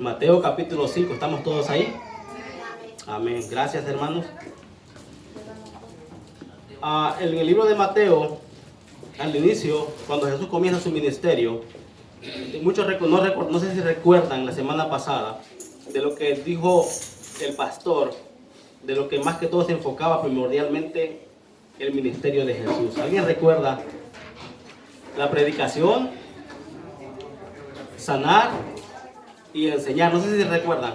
Mateo capítulo 5, ¿estamos todos ahí? Amén. Gracias, hermanos. En el libro de Mateo, al inicio, cuando Jesús comienza su ministerio, muchos no sé si recuerdan la semana pasada de lo que dijo el pastor, de lo que más que todo se enfocaba primordialmente el ministerio de Jesús. ¿Alguien recuerda? La predicación, sanar y enseñar. No sé si recuerdan.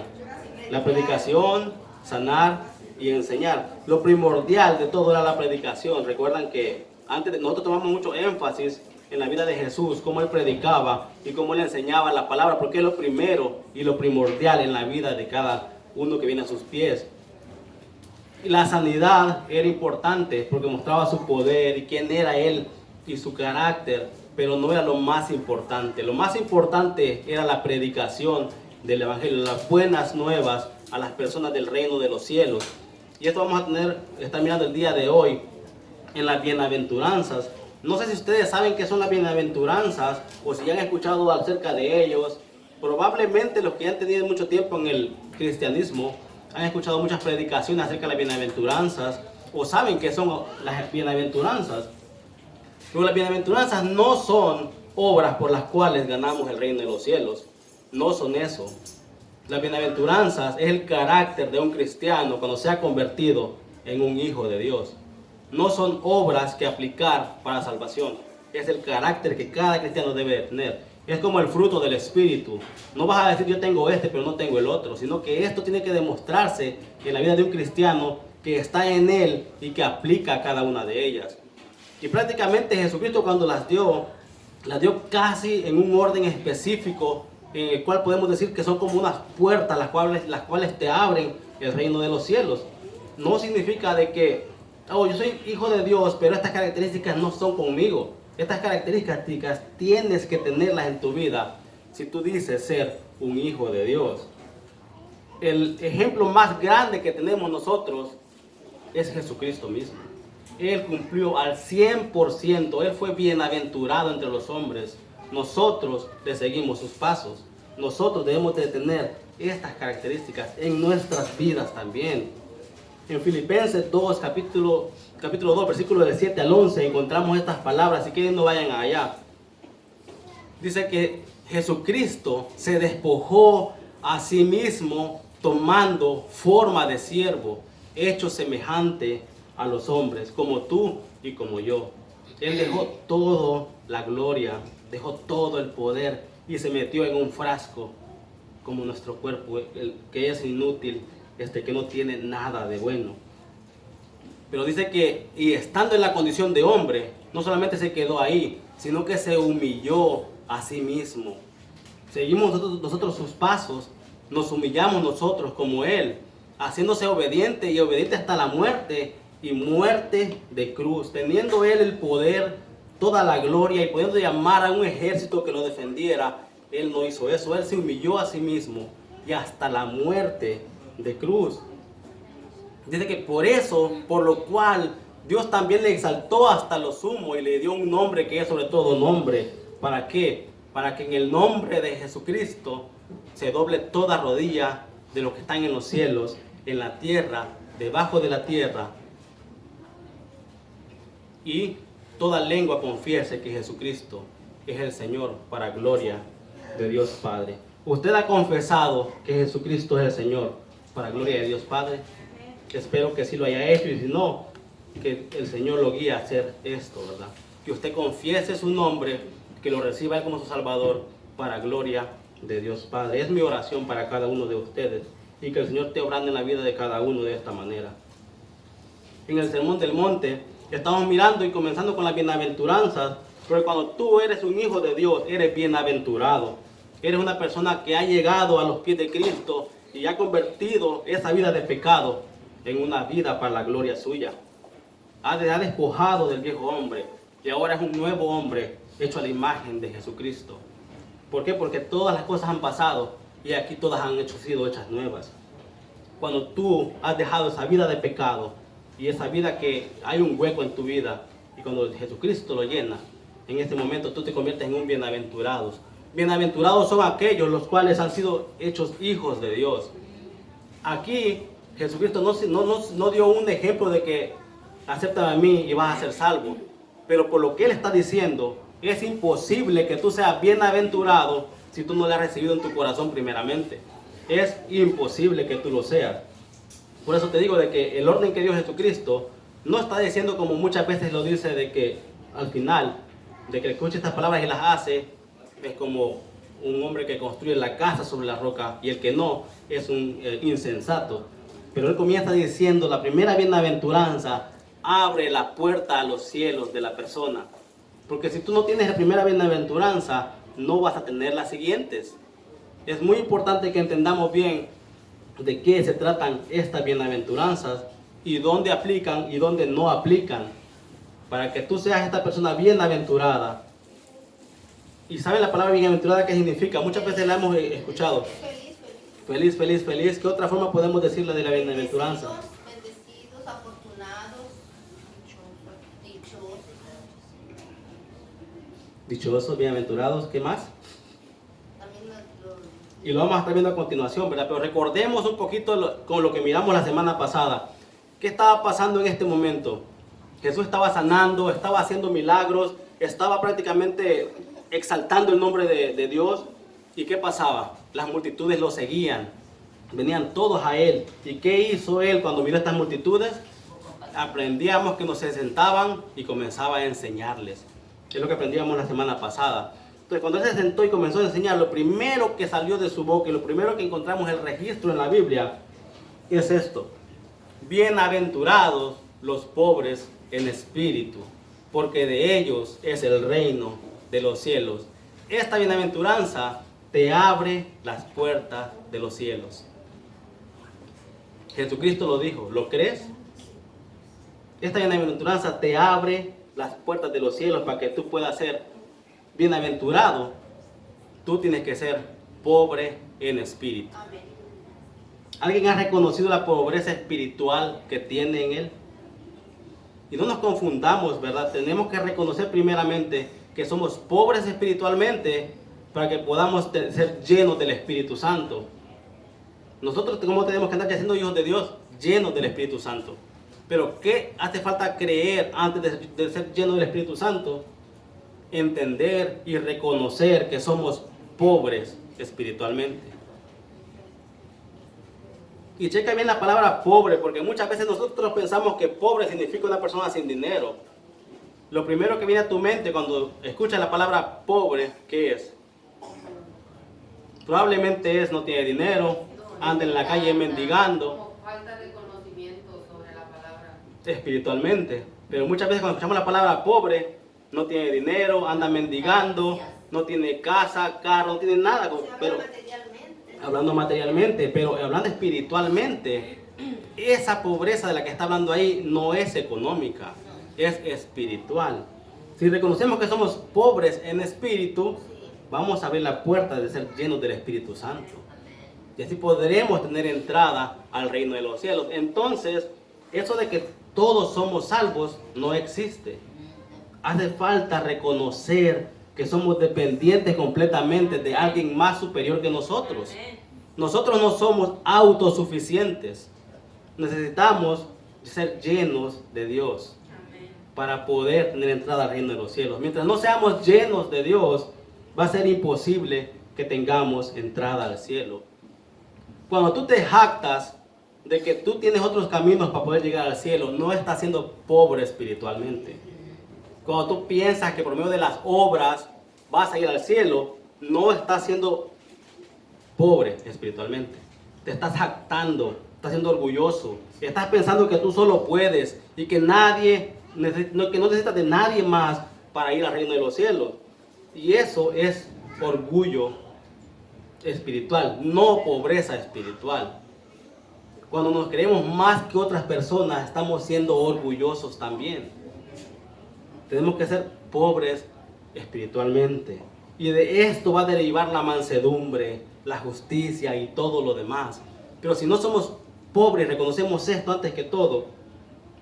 La predicación, sanar y enseñar. Lo primordial de todo era la predicación. Recuerdan que antes nosotros tomamos mucho énfasis en la vida de Jesús, cómo él predicaba y cómo él enseñaba la palabra, porque es lo primero y lo primordial en la vida de cada uno que viene a sus pies. Y la sanidad era importante porque mostraba su poder y quién era él y su carácter, pero no era lo más importante. Lo más importante era la predicación del evangelio, las buenas nuevas a las personas del reino de los cielos. Y esto vamos a estar mirando el día de hoy en las bienaventuranzas. No sé si ustedes saben qué son las bienaventuranzas o si ya han escuchado acerca de ellos. Probablemente los que han tenido mucho tiempo en el cristianismo han escuchado muchas predicaciones acerca de las bienaventuranzas o saben qué son las bienaventuranzas. Pero las bienaventuranzas no son obras por las cuales ganamos el reino de los cielos. No son eso. Las bienaventuranzas es el carácter de un cristiano cuando se ha convertido en un hijo de Dios. No son obras que aplicar para salvación. Es el carácter que cada cristiano debe tener. Es como el fruto del Espíritu. No vas a decir yo tengo este pero no tengo el otro, sino que esto tiene que demostrarse en la vida de un cristiano que está en él y que aplica a cada una de ellas. Y prácticamente Jesucristo cuando las dio casi en un orden específico en el cual podemos decir que son como unas puertas las cuales te abren el reino de los cielos. No significa de que yo soy hijo de Dios, pero estas características no son conmigo. Estas características tienes que tenerlas en tu vida si tú dices ser un hijo de Dios. El ejemplo más grande que tenemos nosotros es Jesucristo mismo. Él cumplió al 100%, Él fue bienaventurado entre los hombres. Nosotros le seguimos sus pasos. Nosotros debemos de tener estas características en nuestras vidas también. En Filipenses 2, capítulo 2, versículos del 7 al 11, encontramos estas palabras. Si quieren, no vayan allá. Dice que Jesucristo se despojó a sí mismo tomando forma de siervo, hecho semejante a los hombres, como tú y como yo. Él dejó toda la gloria, dejó todo el poder y se metió en un frasco como nuestro cuerpo, que es inútil, que no tiene nada de bueno. Pero dice que, y estando en la condición de hombre, no solamente se quedó ahí, sino que se humilló a sí mismo. Seguimos nosotros sus pasos, nos humillamos nosotros como Él, haciéndose obediente y obediente hasta la muerte y muerte de cruz, teniendo Él el poder, toda la gloria y pudiendo llamar a un ejército que lo defendiera. Él no hizo eso, Él se humilló a sí mismo y hasta la muerte de cruz. Dice que por eso, por lo cual Dios también le exaltó hasta lo sumo y le dio un nombre que es sobre todo nombre. ¿Para qué? Para que en el nombre de Jesucristo se doble toda rodilla de los que están en los cielos, en la tierra, debajo de la tierra, y toda lengua confiese que Jesucristo es el Señor, para gloria de Dios Padre. ¿Usted ha confesado que Jesucristo es el Señor para gloria de Dios Padre? Espero que sí lo haya hecho, y si no, que el Señor lo guíe a hacer esto, ¿verdad? Que usted confiese su nombre, que lo reciba Él como su Salvador para gloria de Dios Padre. Es mi oración para cada uno de ustedes y que el Señor esté obrando en la vida de cada uno de esta manera. En el Sermón del Monte estamos mirando y comenzando con las bienaventuranzas, porque cuando tú eres un hijo de Dios, eres bienaventurado. Eres una persona que ha llegado a los pies de Cristo y ha convertido esa vida de pecado en una vida para la gloria suya. Ha despojado del viejo hombre y ahora es un nuevo hombre hecho a la imagen de Jesucristo. ¿Por qué? Porque todas las cosas han pasado y aquí todas han sido hechas nuevas. Cuando tú has dejado esa vida de pecado y esa vida que hay un hueco en tu vida, y cuando Jesucristo lo llena, en ese momento tú te conviertes en un bienaventurado. Bienaventurados son aquellos los cuales han sido hechos hijos de Dios. Aquí Jesucristo no dio un ejemplo de que acéptame a mí y vas a ser salvo. Pero por lo que Él está diciendo, es imposible que tú seas bienaventurado si tú no le has recibido en tu corazón primeramente. Es imposible que tú lo seas. Por eso te digo de que el orden que dio Jesucristo no está diciendo como muchas veces lo dice de que al final, de que escuche estas palabras y las hace, es como un hombre que construye la casa sobre la roca y el que no es un insensato. Pero Él comienza diciendo, la primera bienaventuranza abre la puerta a los cielos de la persona. Porque si tú no tienes la primera bienaventuranza, no vas a tener las siguientes. Es muy importante que entendamos bien de qué se tratan estas bienaventuranzas y dónde aplican y dónde no aplican. Para que tú seas esta persona bienaventurada. ¿Y saben la palabra bienaventurada qué significa? Muchas veces la hemos escuchado. Feliz, feliz, feliz. ¿Qué otra forma podemos decirle de la bienaventuranza? Bendecidos, afortunados, dichosos. Dichosos, bienaventurados. ¿Qué más? También Y lo vamos a estar viendo a continuación, ¿verdad? Pero recordemos un poquito con lo que miramos la semana pasada. ¿Qué estaba pasando en este momento? Jesús estaba sanando, estaba haciendo milagros, estaba prácticamente exaltando el nombre de Dios. ¿Y qué pasaba? Las multitudes lo seguían, venían todos a Él. ¿Y qué hizo Él cuando miró estas multitudes? Aprendíamos que nos se sentaban y comenzaba a enseñarles. Es lo que aprendíamos la semana pasada. Entonces, cuando Él se sentó y comenzó a enseñar, lo primero que salió de su boca y lo primero que encontramos el registro en la Biblia es esto. Bienaventurados los pobres en espíritu, porque de ellos es el reino de los cielos. Esta bienaventuranza te abre las puertas de los cielos. Jesucristo lo dijo, ¿lo crees? Esta bienaventuranza te abre las puertas de los cielos para que tú puedas ser bienaventurado. Tú tienes que ser pobre en espíritu. Amén. ¿Alguien ha reconocido la pobreza espiritual que tiene en él? Y no nos confundamos, ¿verdad? Tenemos que reconocer primeramente que somos pobres espiritualmente para que podamos ser llenos del Espíritu Santo. Nosotros, ¿cómo tenemos que andar siendo hijos de Dios? Llenos del Espíritu Santo. Pero ¿qué hace falta creer antes de ser llenos del Espíritu Santo? Entender y reconocer que somos pobres espiritualmente. Y checa bien la palabra pobre, porque muchas veces nosotros pensamos que pobre significa una persona sin dinero. Lo primero que viene a tu mente cuando escuchas la palabra pobre, ¿qué es? Probablemente no tiene dinero, anda en la calle mendigando. Como falta de conocimiento sobre la palabra. Espiritualmente. Pero muchas veces cuando escuchamos la palabra pobre, no tiene dinero, anda mendigando, no tiene casa, carro, no tiene nada. Pero hablando materialmente, pero hablando espiritualmente, esa pobreza de la que está hablando ahí no es económica, es espiritual. Si reconocemos que somos pobres en espíritu, vamos a abrir la puerta de ser llenos del Espíritu Santo. Y así podremos tener entrada al reino de los cielos. Entonces, eso de que todos somos salvos no existe. Hace falta reconocer que somos dependientes completamente de alguien más superior que nosotros. Nosotros no somos autosuficientes. Necesitamos ser llenos de Dios para poder tener entrada al reino de los cielos. Mientras no seamos llenos de Dios, va a ser imposible que tengamos entrada al cielo. Cuando tú te jactas de que tú tienes otros caminos para poder llegar al cielo, no estás siendo pobre espiritualmente. Cuando tú piensas que por medio de las obras vas a ir al cielo, no estás siendo pobre espiritualmente. Te estás jactando, estás siendo orgulloso, estás pensando que tú solo puedes y que no necesitas de nadie más para ir al reino de los cielos. Y eso es orgullo espiritual, no pobreza espiritual. Cuando nos creemos más que otras personas, estamos siendo orgullosos también. Tenemos que ser pobres espiritualmente. Y de esto va a derivar la mansedumbre, la justicia y todo lo demás. Pero si no somos pobres, reconocemos esto antes que todo,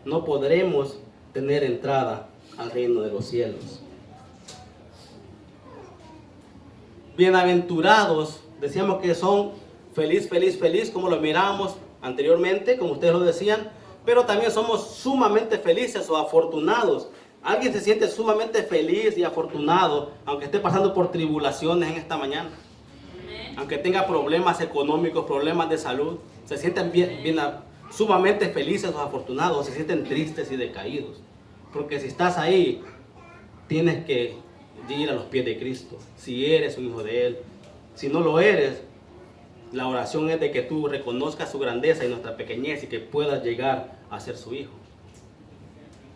no podremos tener entrada al reino de los cielos. bienaventurados, decíamos que son feliz, feliz, feliz, como lo miramos anteriormente, como ustedes lo decían, pero también somos sumamente felices o afortunados. ¿Alguien se siente sumamente feliz y afortunado, aunque esté pasando por tribulaciones en esta mañana? Aunque tenga problemas económicos, problemas de salud, se sienten sumamente felices o afortunados, o se sienten tristes y decaídos. Porque si estás ahí, tienes que ir a los pies de Cristo, si eres un hijo de Él. Si no lo eres, la oración es de que tú reconozcas su grandeza y nuestra pequeñez y que puedas llegar a ser su hijo.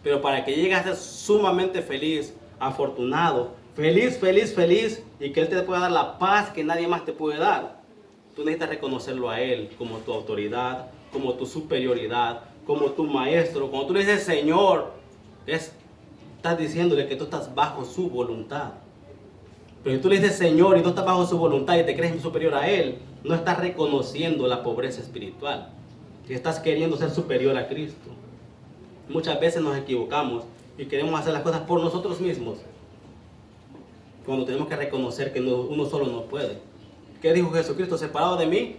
Pero para que llegues a ser sumamente feliz, afortunado, feliz, feliz, feliz, y que Él te pueda dar la paz que nadie más te puede dar, tú necesitas reconocerlo a Él como tu autoridad, como tu superioridad, como tu maestro. Cuando tú le dices Señor, estás diciéndole que tú estás bajo su voluntad. Pero si tú le dices Señor y no estás bajo su voluntad y te crees superior a Él, no estás reconociendo la pobreza espiritual. Si estás queriendo ser superior a Cristo. Muchas veces nos equivocamos y queremos hacer las cosas por nosotros mismos, cuando tenemos que reconocer que uno solo no puede. ¿Qué dijo Jesucristo? Separado de mí,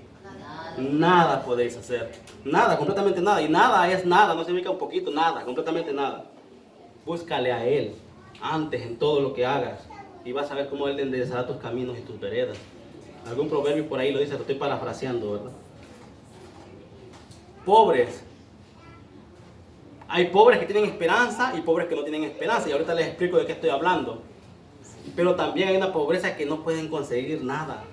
nada podéis hacer. Nada, completamente nada. Y nada es nada, no significa un poquito, nada, completamente nada. Búscale a Él antes en todo lo que hagas y vas a ver cómo Él enderezará tus caminos y tus veredas. Algún proverbio por ahí lo dice, lo estoy parafraseando, ¿verdad? Pobres. Hay pobres que tienen esperanza y pobres que no tienen esperanza. Y ahorita les explico de qué estoy hablando. Pero también hay una pobreza que no pueden conseguir nada.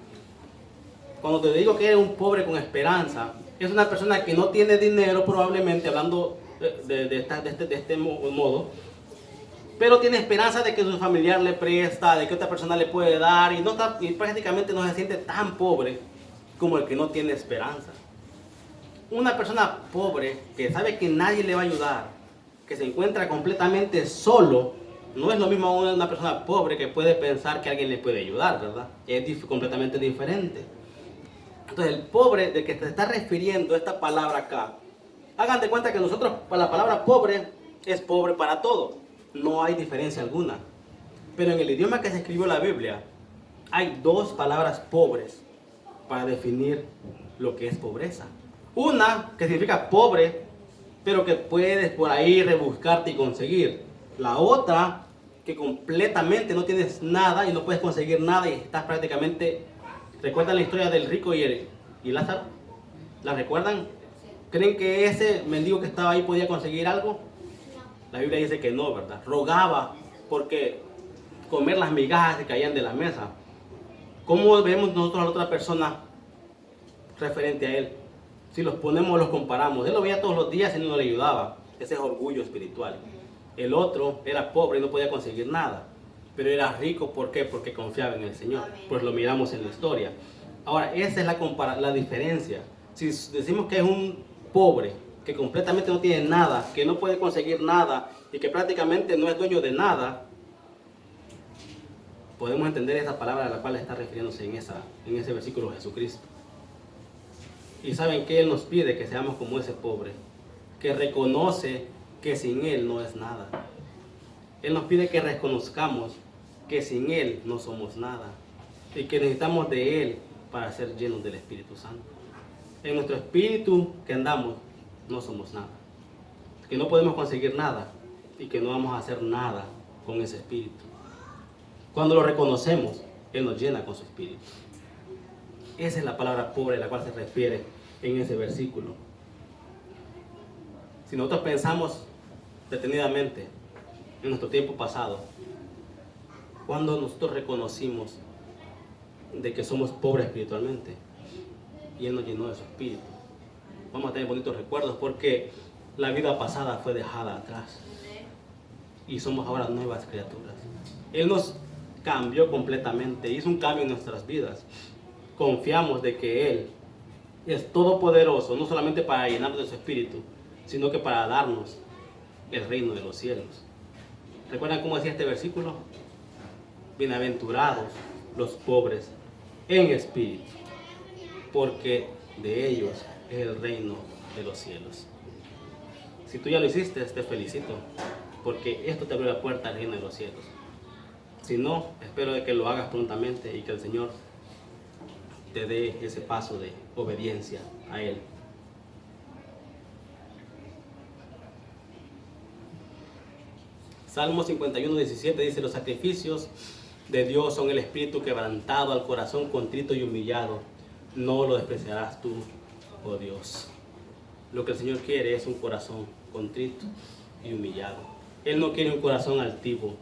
Cuando te digo que eres un pobre con esperanza, es una persona que no tiene dinero probablemente, hablando de este modo, pero tiene esperanza de que su familiar le presta, de que otra persona le puede dar, y prácticamente no se siente tan pobre como el que no tiene esperanza. Una persona pobre que sabe que nadie le va a ayudar, que se encuentra completamente solo, no es lo mismo a una persona pobre que puede pensar que alguien le puede ayudar, ¿verdad? Es completamente diferente. Entonces el pobre del que te está refiriendo esta palabra acá, hagan de cuenta que nosotros, la palabra pobre es pobre para todo, no hay diferencia alguna. Pero en el idioma que se escribió la Biblia, hay dos palabras pobres para definir lo que es pobreza. Una que significa pobre, pero que puedes por ahí rebuscarte y conseguir. La otra, que completamente no tienes nada y no puedes conseguir nada y estás prácticamente... ¿Recuerdan la historia del rico y Lázaro? ¿La recuerdan? ¿Creen que ese mendigo que estaba ahí podía conseguir algo? La Biblia dice que no, ¿verdad? Rogaba porque comer las migajas que caían de la mesa. ¿Cómo vemos nosotros a la otra persona referente a él? Si los ponemos, los comparamos. Él lo veía todos los días y no le ayudaba. Ese es orgullo espiritual. El otro era pobre y no podía conseguir nada. Pero era rico, ¿por qué? Porque confiaba en el Señor. Pues lo miramos en la historia. Ahora, esa es la diferencia. Si decimos que es un pobre, que completamente no tiene nada, que no puede conseguir nada y que prácticamente no es dueño de nada, podemos entender esa palabra a la cual está refiriéndose en ese versículo Jesucristo. Y saben que Él nos pide que seamos como ese pobre, que reconoce que sin Él no es nada. Él nos pide que reconozcamos que sin Él no somos nada y que necesitamos de Él para ser llenos del Espíritu Santo. En nuestro espíritu que andamos no somos nada, que no podemos conseguir nada y que no vamos a hacer nada con ese espíritu. Cuando lo reconocemos, Él nos llena con su espíritu. Esa es la palabra pobre a la cual se refiere en ese versículo. Si nosotros pensamos detenidamente en nuestro tiempo pasado, cuando nosotros reconocimos de que somos pobres espiritualmente y Él nos llenó de su espíritu, vamos a tener bonitos recuerdos porque la vida pasada fue dejada atrás y somos ahora nuevas criaturas. Él nos cambió completamente, hizo un cambio en nuestras vidas. Confiamos de que Él es todopoderoso, no solamente para llenarnos de su espíritu, sino que para darnos el reino de los cielos. ¿Recuerdan cómo decía este versículo? Bienaventurados los pobres en espíritu, porque de ellos es el reino de los cielos. Si tú ya lo hiciste, te felicito, porque esto te abre la puerta al reino de los cielos. Si no, espero de que lo hagas prontamente y que el Señor te dé ese paso de obediencia a Él. Salmo 51:17 dice: los sacrificios de Dios son el espíritu quebrantado, al corazón contrito y humillado. No lo despreciarás tú, oh Dios. Lo que el Señor quiere es un corazón contrito y humillado. Él no quiere un corazón altivo.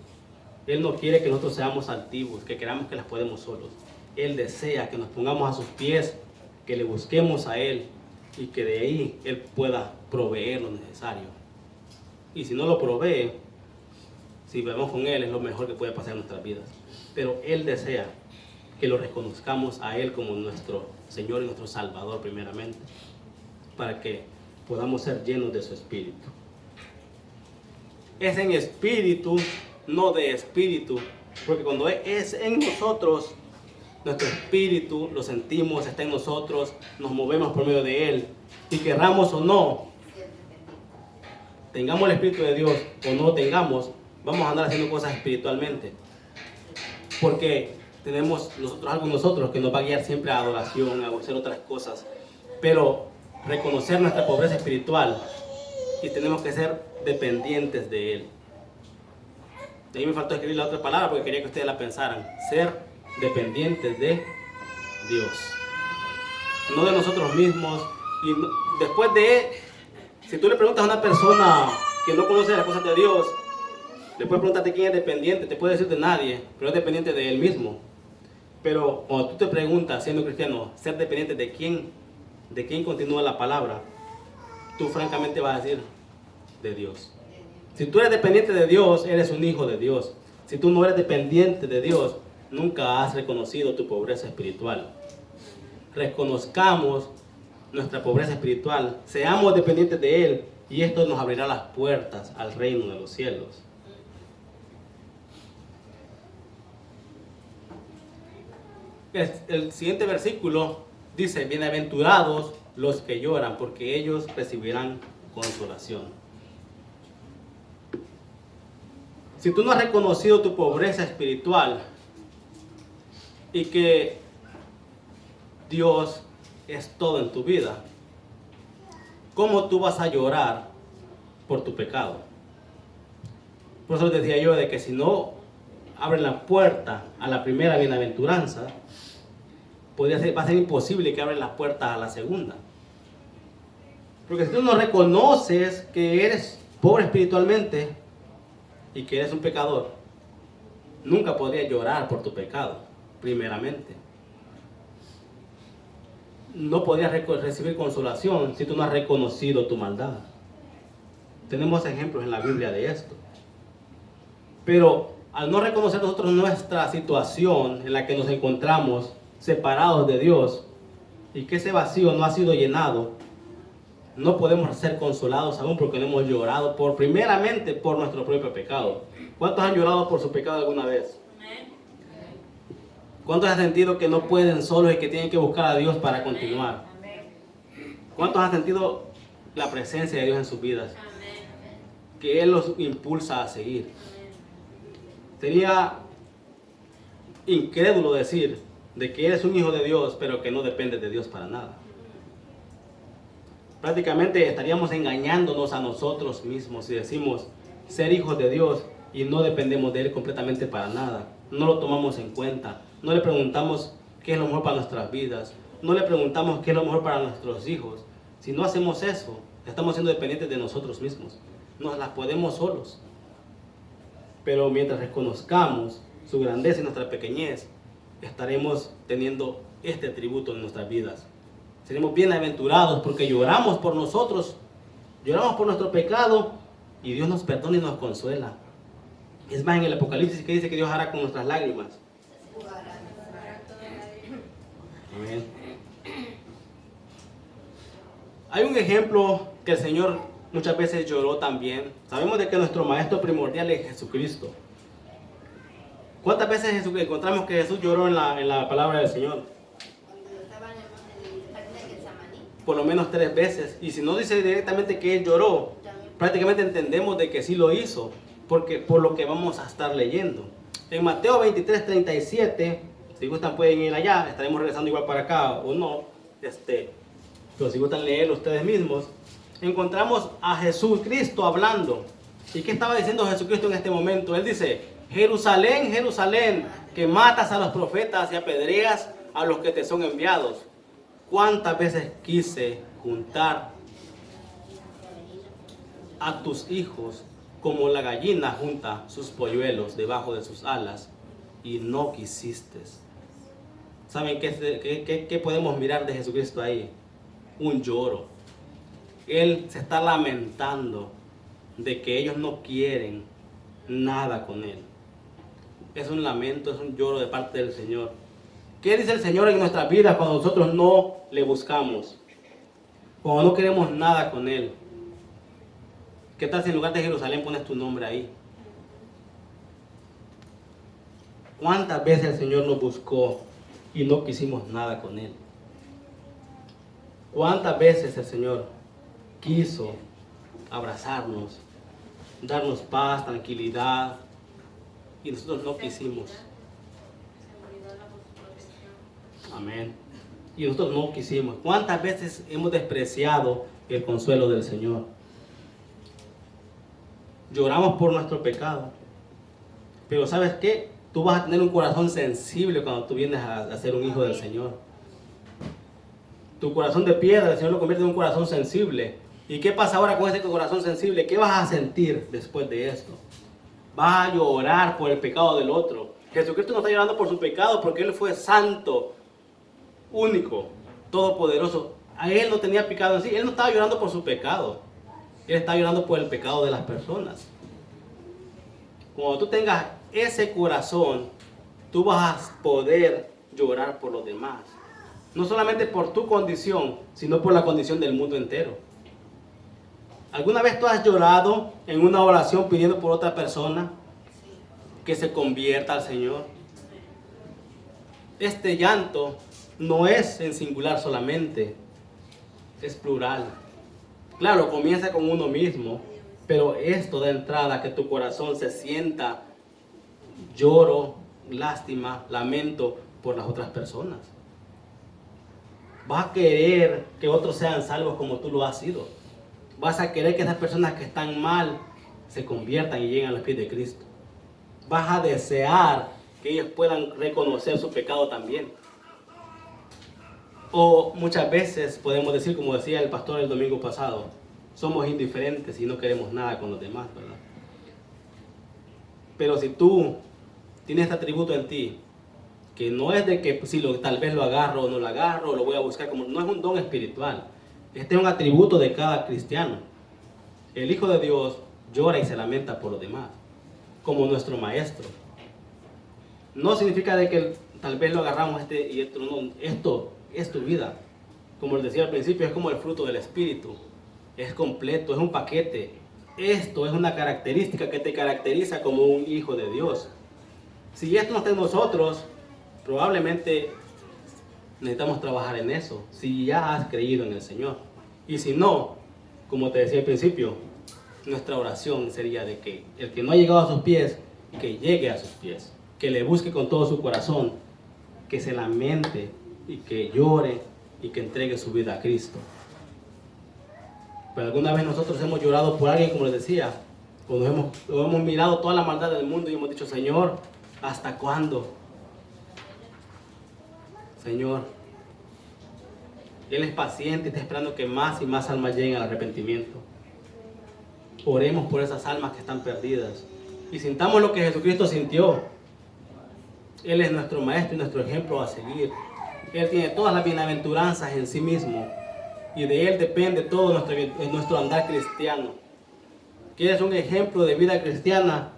Él no quiere que nosotros seamos altivos, que creamos que las podemos solos. Él desea que nos pongamos a sus pies, que le busquemos a Él y que de ahí Él pueda proveer lo necesario. Y si no lo provee, si vamos con Él, es lo mejor que puede pasar en nuestras vidas. Pero Él desea que lo reconozcamos a Él como nuestro Señor y nuestro Salvador primeramente, para que podamos ser llenos de su Espíritu. Es en espíritu, no de espíritu, porque cuando es en nosotros, nuestro espíritu lo sentimos, está en nosotros, nos movemos por medio de Él, y querramos o no, tengamos el Espíritu de Dios o no tengamos, vamos a andar haciendo cosas espiritualmente, porque tenemos algo en nosotros que nos va a guiar siempre a adoración, a hacer otras cosas, pero reconocer nuestra pobreza espiritual y tenemos que ser dependientes de Él. De ahí me faltó escribir la otra palabra porque quería que ustedes la pensaran. Ser dependientes de Dios, no de nosotros mismos. Y después si tú le preguntas a una persona que no conoce las cosas de Dios, le puedes preguntarte quién es dependiente, te puede decir de nadie, pero es dependiente de Él mismo. Pero cuando tú te preguntas, siendo cristiano, ser dependiente de quién continúa la palabra, tú francamente vas a decir de Dios. Si tú eres dependiente de Dios, eres un hijo de Dios. Si tú no eres dependiente de Dios, nunca has reconocido tu pobreza espiritual. Reconozcamos nuestra pobreza espiritual, seamos dependientes de Él, y esto nos abrirá las puertas al reino de los cielos. El siguiente versículo dice: bienaventurados los que lloran, porque ellos recibirán consolación. Si tú no has reconocido tu pobreza espiritual y que Dios es todo en tu vida, ¿cómo tú vas a llorar por tu pecado? Por eso les decía yo de que si no abren la puerta a la primera bienaventuranza, va a ser imposible que abran las puertas a la segunda. Porque si tú no reconoces que eres pobre espiritualmente y que eres un pecador, nunca podrías llorar por tu pecado, primeramente. No podrías recibir consolación si tú no has reconocido tu maldad. Tenemos ejemplos en la Biblia de esto. Pero al no reconocer nosotros nuestra situación en la que nos encontramos separados de Dios y que ese vacío no ha sido llenado, no podemos ser consolados aún porque no hemos llorado primeramente por nuestro propio pecado. ¿Cuántos han llorado por su pecado alguna vez? ¿Cuántos han sentido que no pueden solos y que tienen que buscar a Dios para continuar? ¿Cuántos han sentido la presencia de Dios en sus vidas? Que Él los impulsa a seguir. Sería incrédulo decir de que eres un hijo de Dios, pero que no dependes de Dios para nada. Prácticamente estaríamos engañándonos a nosotros mismos si decimos ser hijos de Dios y no dependemos de Él completamente para nada. No lo tomamos en cuenta, no le preguntamos qué es lo mejor para nuestras vidas, no le preguntamos qué es lo mejor para nuestros hijos. Si no hacemos eso, estamos siendo dependientes de nosotros mismos, nos las podemos solos. Pero mientras reconozcamos su grandeza y nuestra pequeñez, estaremos teniendo este atributo en nuestras vidas. Seremos bienaventurados porque lloramos por nosotros, lloramos por nuestro pecado y Dios nos perdona y nos consuela. Es más, en el Apocalipsis que dice que Dios hará con nuestras lágrimas. Amén. Hay un ejemplo que el Señor muchas veces lloró también. Sabemos de que nuestro maestro primordial es Jesucristo. ¿Cuántas veces encontramos que Jesús lloró en la palabra del Señor? Cuando estaban en el jardín de Getsemaní. Por lo menos 3 veces. Y si no dice directamente que Él lloró, prácticamente entendemos de que sí lo hizo, porque por lo que vamos a estar leyendo. En Mateo 23:37, si gustan pueden ir allá, estaremos regresando igual para acá o no, pero si gustan leerlo ustedes mismos, encontramos a Jesucristo hablando. ¿Y qué estaba diciendo Jesucristo en este momento? Él dice: Jerusalén, Jerusalén, que matas a los profetas y apedreas a los que te son enviados. ¿Cuántas veces quise juntar a tus hijos como la gallina junta sus polluelos debajo de sus alas, y no quisiste? ¿Saben qué podemos mirar de Jesucristo ahí? Un lloro. Él se está lamentando de que ellos no quieren nada con Él. Es un lamento, es un lloro de parte del Señor. ¿Qué dice el Señor en nuestras vidas cuando nosotros no le buscamos? Cuando no queremos nada con Él. ¿Qué tal si en lugar de Jerusalén pones tu nombre ahí? ¿Cuántas veces el Señor nos buscó y no quisimos nada con Él? ¿Cuántas veces el Señor quiso abrazarnos, darnos paz, tranquilidad, y nosotros no quisimos? Amén. Y nosotros no quisimos. ¿Cuántas veces hemos despreciado el consuelo del Señor? Lloramos por nuestro pecado. Pero ¿sabes qué? Tú vas a tener un corazón sensible cuando tú vienes a ser un hijo del Señor. Tu corazón de piedra, el Señor lo convierte en un corazón sensible. ¿Y qué pasa ahora con ese corazón sensible? ¿Qué vas a sentir después de esto? Vas a llorar por el pecado del otro. Jesucristo no está llorando por su pecado porque Él fue santo, único, todopoderoso. A Él no tenía pecado en sí. Él no estaba llorando por su pecado. Él está llorando por el pecado de las personas. Cuando tú tengas ese corazón, tú vas a poder llorar por los demás. No solamente por tu condición, sino por la condición del mundo entero. ¿Alguna vez tú has llorado en una oración pidiendo por otra persona que se convierta al Señor? Este llanto no es en singular solamente, es plural. Claro, comienza con uno mismo, pero esto da entrada a que tu corazón se sienta lloro, lástima, lamento por las otras personas. Vas a querer que otros sean salvos como tú lo has sido. Vas a querer que esas personas que están mal se conviertan y lleguen a los pies de Cristo. Vas a desear que ellos puedan reconocer su pecado también. O muchas veces podemos decir, como decía el pastor el domingo pasado, somos indiferentes y no queremos nada con los demás, ¿verdad? Pero si tú tienes este atributo en ti, que no es de que si tal vez lo agarro o no lo agarro, o lo voy a buscar, como no es un don espiritual. Este es un atributo de cada cristiano. El Hijo de Dios llora y se lamenta por los demás, como nuestro Maestro. No significa de que tal vez lo agarramos y esto no. Esto es tu vida. Como les decía al principio, es como el fruto del Espíritu. Es completo, es un paquete. Esto es una característica que te caracteriza como un hijo de Dios. Si esto no está en nosotros, probablemente necesitamos trabajar en eso, si ya has creído en el Señor. Y si no, como te decía al principio, nuestra oración sería de que el que no ha llegado a sus pies, que llegue a sus pies, que le busque con todo su corazón, que se lamente y que llore y que entregue su vida a Cristo. Pero alguna vez nosotros hemos llorado por alguien, como les decía, cuando hemos mirado toda la maldad del mundo y hemos dicho: Señor, ¿hasta cuándo? Señor, Él es paciente y está esperando que más y más almas lleguen al arrepentimiento. Oremos por esas almas que están perdidas y sintamos lo que Jesucristo sintió. Él es nuestro Maestro y nuestro ejemplo a seguir. Él tiene todas las bienaventuranzas en sí mismo y de Él depende todo nuestro andar cristiano. ¿Quieres un ejemplo de vida cristiana?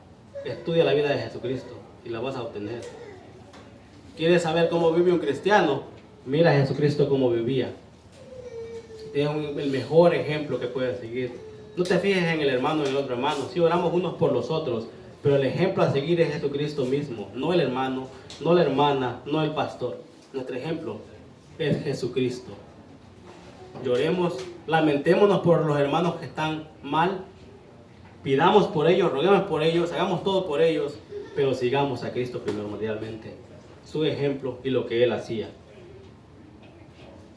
Estudia la vida de Jesucristo y la vas a obtener. ¿Quieres saber cómo vive un cristiano? Mira a Jesucristo cómo vivía. Es el mejor ejemplo que puedes seguir. No te fijes en el hermano y en el otro hermano. Sí, oramos unos por los otros, pero el ejemplo a seguir es Jesucristo mismo. No el hermano, no la hermana, no el pastor. Nuestro ejemplo es Jesucristo. Lloremos, lamentémonos por los hermanos que están mal. Pidamos por ellos, roguemos por ellos, hagamos todo por ellos. pero sigamos a Cristo primordialmente, su ejemplo y lo que Él hacía.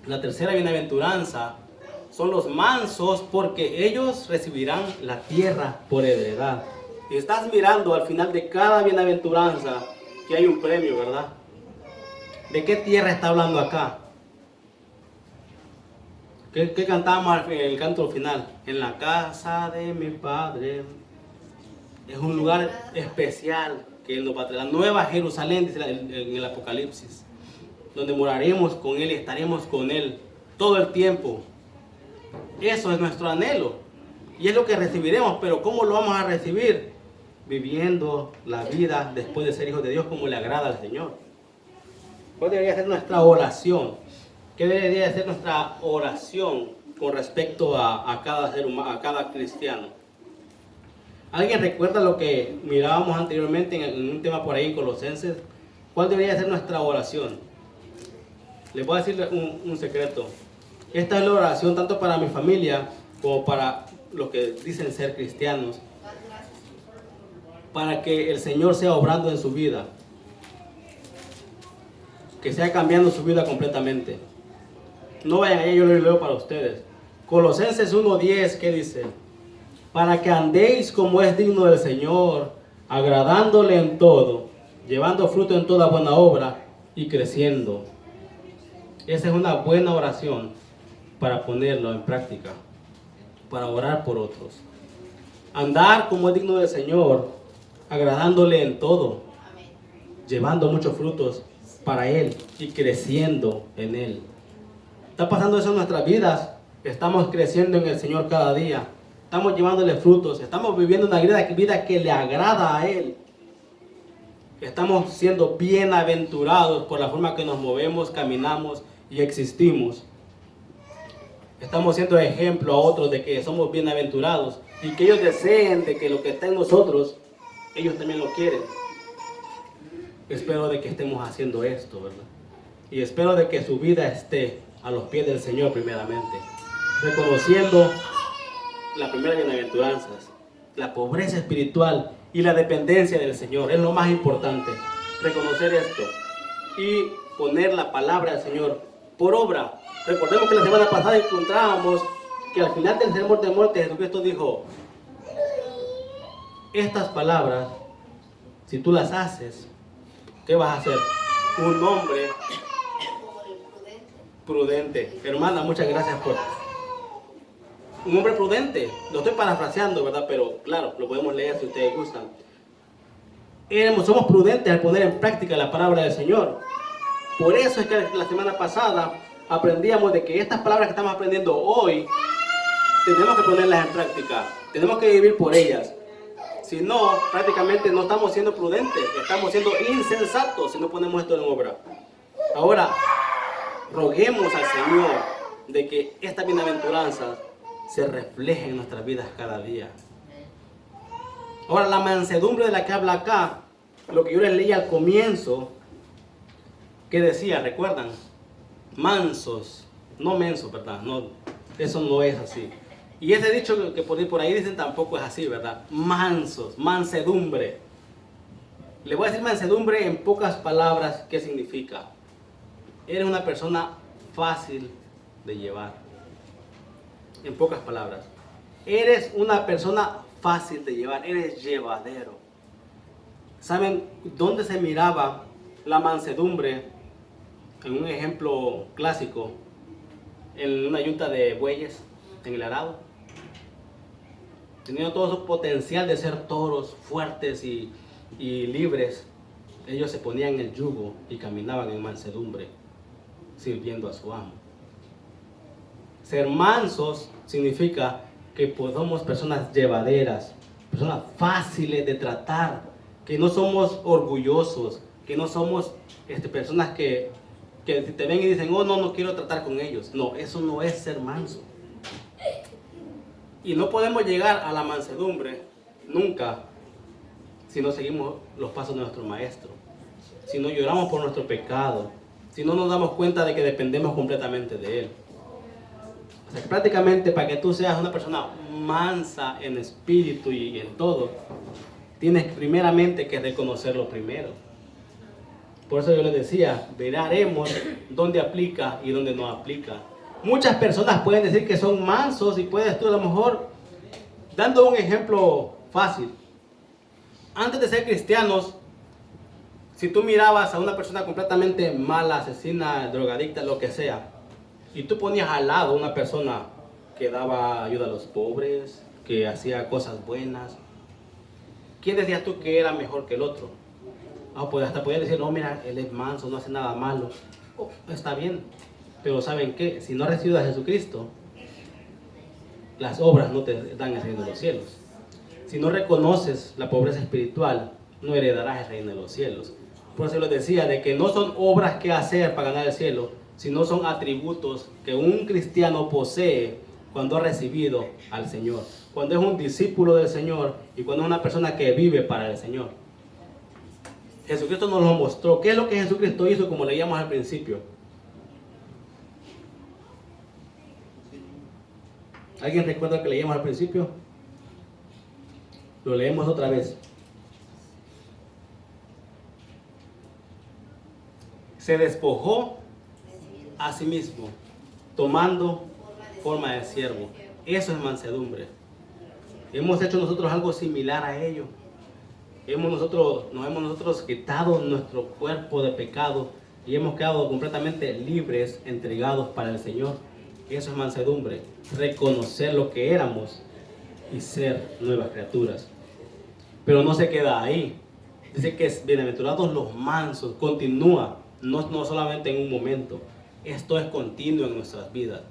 La tercera bienaventuranza son los mansos, porque ellos recibirán la tierra por heredad. Y estás mirando al final de cada bienaventuranza que hay un premio, ¿verdad? ¿De qué tierra está hablando acá? ¿Qué cantamos en el canto final? En la casa de mi Padre. Es un lugar especial que Él nos va a traer. La nueva Jerusalén, dice en el Apocalipsis, donde moraremos con Él y estaremos con Él todo el tiempo. Eso es nuestro anhelo y es lo que recibiremos. Pero ¿cómo lo vamos a recibir? Viviendo la vida después de ser hijos de Dios como le agrada al Señor. ¿Cuál debería ser nuestra oración? ¿Qué debería ser nuestra oración con respecto a cada ser humano, a cada cristiano? ¿Alguien recuerda lo que mirábamos anteriormente en un tema por ahí en Colosenses? ¿Cuál debería ser nuestra oración? Les voy a decir un secreto. Esta es la oración tanto para mi familia como para los que dicen ser cristianos, para que el Señor sea obrando en su vida, que sea cambiando su vida completamente. No vayan allá, yo lo leo para ustedes. Colosenses 1:10, ¿qué dice? Para que andéis como es digno del Señor, agradándole en todo, llevando fruto en toda buena obra y creciendo. Esa es una buena oración para ponerlo en práctica, para orar por otros. Andar como es digno del Señor, agradándole en todo, llevando muchos frutos para Él y creciendo en Él. Está pasando eso en nuestras vidas. Estamos creciendo en el Señor cada día. Estamos llevándole frutos. Estamos viviendo una vida que le agrada a Él. Estamos siendo bienaventurados por la forma que nos movemos, caminamos y existimos. Estamos siendo ejemplo a otros de que somos bienaventurados y que ellos deseen de que lo que está en nosotros, ellos también lo quieren. Espero de que estemos haciendo esto, ¿verdad? Y espero de que su vida esté a los pies del Señor primeramente, reconociendo la primera bienaventuranza, la pobreza espiritual y la dependencia del Señor. Es lo más importante, reconocer esto y poner la palabra del Señor por obra. Recordemos que la semana pasada encontrábamos que al final del sermón de muerte Jesucristo dijo: estas palabras, si tú las haces, ¿qué vas a hacer? Un hombre prudente. Hermana, muchas gracias por... Un hombre prudente. Lo estoy parafraseando, ¿verdad? Pero claro, lo podemos leer si ustedes gustan. Somos prudentes al poner en práctica la palabra del Señor. Por eso es que la semana pasada aprendíamos de que estas palabras que estamos aprendiendo hoy tenemos que ponerlas en práctica. Tenemos que vivir por ellas. Si no, prácticamente no estamos siendo prudentes, estamos siendo insensatos si no ponemos esto en obra. Ahora, roguemos al Señor de que esta bienaventuranza se refleje en nuestras vidas cada día. Ahora, la mansedumbre de la que habla acá, lo que yo les leí al comienzo, que decía, ¿recuerdan? Mansos, no mensos, ¿verdad? No, eso no es así. Y ese dicho que por ahí dicen tampoco es así, ¿verdad? Mansos, mansedumbre. Le voy a decir mansedumbre en pocas palabras, ¿qué significa? Eres una persona fácil de llevar. En pocas palabras. Eres una persona fácil de llevar, eres llevadero. ¿Saben dónde se miraba la mansedumbre? En un ejemplo clásico, en una yunta de bueyes, en el arado. Teniendo todo su potencial de ser toros fuertes y libres, ellos se ponían el yugo y caminaban en mansedumbre, sirviendo a su amo. Ser mansos significa que somos personas llevaderas, personas fáciles de tratar, que no somos orgullosos, que no somos personas que te ven y dicen, oh no quiero tratar con ellos. No, eso no es ser manso. Y no podemos llegar a la mansedumbre nunca si no seguimos los pasos de nuestro Maestro, si no lloramos por nuestro pecado, si no nos damos cuenta de que dependemos completamente de Él. O sea, prácticamente para que tú seas una persona mansa en espíritu y en todo, tienes primeramente que reconocerlo primero. Por eso yo les decía, veremos dónde aplica y dónde no aplica. Muchas personas pueden decir que son mansos y puedes tú a lo mejor, dando un ejemplo fácil. Antes de ser cristianos, si tú mirabas a una persona completamente mala, asesina, drogadicta, lo que sea, y tú ponías al lado a una persona que daba ayuda a los pobres, que hacía cosas buenas, ¿quién decías tú que era mejor que el otro? Pues hasta podías decir, no, mira, él es manso, no hace nada malo. Está bien, pero ¿saben qué? Si no has recibido a Jesucristo, las obras no te dan el reino de los cielos. Si no reconoces la pobreza espiritual, no heredarás el reino de los cielos. Por eso les decía de que no son obras que hacer para ganar el cielo, sino son atributos que un cristiano posee cuando ha recibido al Señor, cuando es un discípulo del Señor y cuando es una persona que vive para el Señor. Jesucristo nos lo mostró. ¿Qué es lo que Jesucristo hizo, como leíamos al principio? ¿Alguien recuerda lo que leíamos al principio? Lo leemos otra vez. Se despojó a sí mismo, tomando forma de siervo. Eso es mansedumbre. Hemos hecho nosotros algo similar a ello. Nos hemos nosotros quitado nuestro cuerpo de pecado y hemos quedado completamente libres, entregados para el Señor. Eso es mansedumbre. Reconocer lo que éramos y ser nuevas criaturas. Pero no se queda ahí. Dice que es bienaventurados los mansos. Continúa. No solamente en un momento. Esto es continuo en nuestras vidas.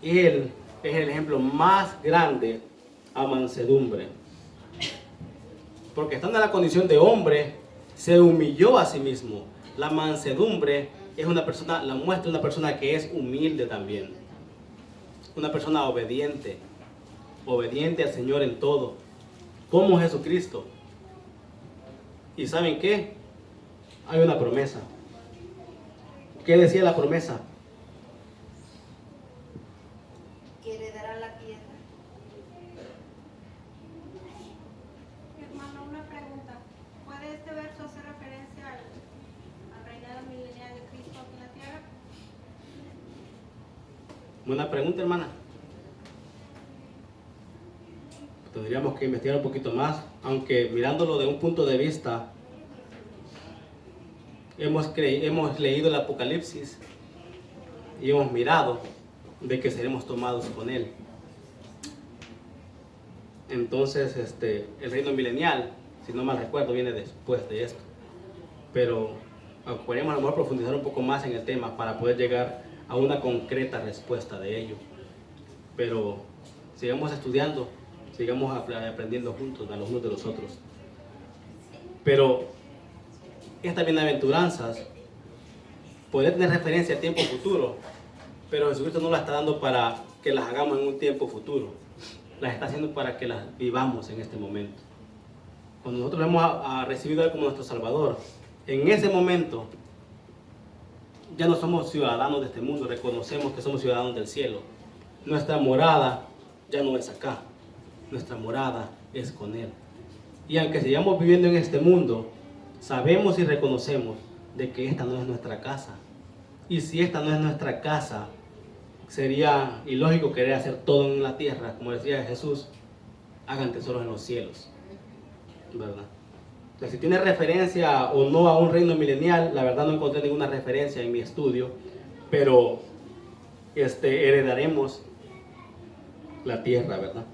Él es el ejemplo más grande a mansedumbre. Porque estando en la condición de hombre, se humilló a sí mismo. La mansedumbre es una persona, la muestra una persona que es humilde también. Una persona obediente. Obediente al Señor en todo. Como Jesucristo. ¿Y saben qué? Hay una promesa. ¿Qué decía la promesa? Que heredará la tierra. Hermano, una pregunta. ¿Puede este verso hacer referencia al reinado milenial de Cristo aquí en la tierra? Buena pregunta, hermana. Tendríamos que investigar un poquito más, aunque mirándolo de un punto de vista, hemos leído el Apocalipsis y hemos mirado de que seremos tomados con Él. Entonces, el reino milenial, si no mal recuerdo, viene después de esto. Pero podríamos a lo mejor profundizar un poco más en el tema para poder llegar a una concreta respuesta de ello. Pero sigamos estudiando, sigamos aprendiendo juntos, a los unos de los otros. Pero estas bienaventuranzas podrían tener referencia a tiempo futuro, pero Jesucristo no las está dando para que las hagamos en un tiempo futuro. Las está haciendo para que las vivamos en este momento. Cuando nosotros hemos recibido a Él como nuestro Salvador, en ese momento ya no somos ciudadanos de este mundo, reconocemos que somos ciudadanos del cielo. Nuestra morada ya no es acá, nuestra morada es con Él. Y aunque sigamos viviendo en este mundo, sabemos y reconocemos de que esta no es nuestra casa. Y si esta no es nuestra casa, sería ilógico querer hacer todo en la tierra. Como decía Jesús, hagan tesoros en los cielos, ¿verdad? Entonces, si tiene referencia o no a un reino milenial, la verdad no encontré ninguna referencia en mi estudio, pero heredaremos la tierra, ¿verdad?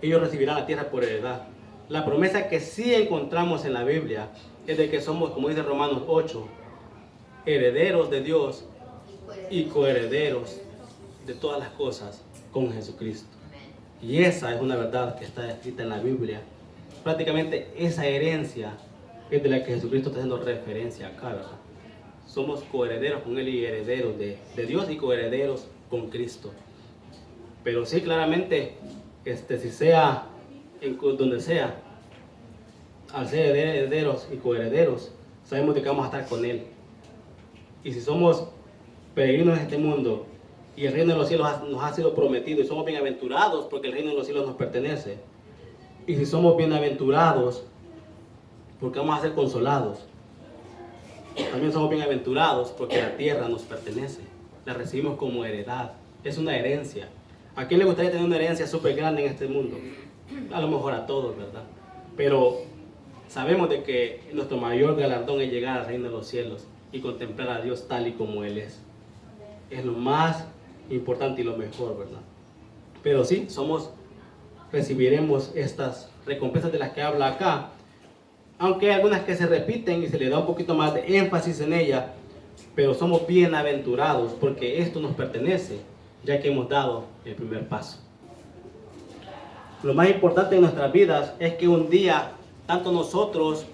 Ellos recibirán la tierra por heredad. La promesa que sí encontramos en la Biblia es de que somos, como dice Romanos 8, herederos de Dios y coherederos de todas las cosas con Jesucristo. Y esa es una verdad que está escrita en la Biblia. Prácticamente esa herencia es de la que Jesucristo está haciendo referencia acá, ¿verdad? Somos coherederos con Él y herederos de Dios y coherederos con Cristo. Pero sí, claramente, si sea en donde sea, al ser herederos y coherederos, sabemos de que vamos a estar con Él. Y si somos peregrinos en este mundo Y el reino de los cielos nos ha sido prometido y somos bienaventurados porque el reino de los cielos nos pertenece. Y si somos bienaventurados, porque vamos a ser consolados. También somos bienaventurados porque la tierra nos pertenece. La recibimos como heredad. Es una herencia. ¿A quién le gustaría tener una herencia súper grande en este mundo? A lo mejor a todos, ¿verdad? Pero sabemos de que nuestro mayor galardón es llegar al reino de los cielos y contemplar a Dios tal y como Él es. Es lo más importante y lo mejor, ¿verdad? Pero sí, recibiremos estas recompensas de las que habla acá, aunque hay algunas que se repiten y se le da un poquito más de énfasis en ellas, pero somos bienaventurados porque esto nos pertenece, ya que hemos dado el primer paso. Lo más importante en nuestras vidas es que un día, tanto nosotros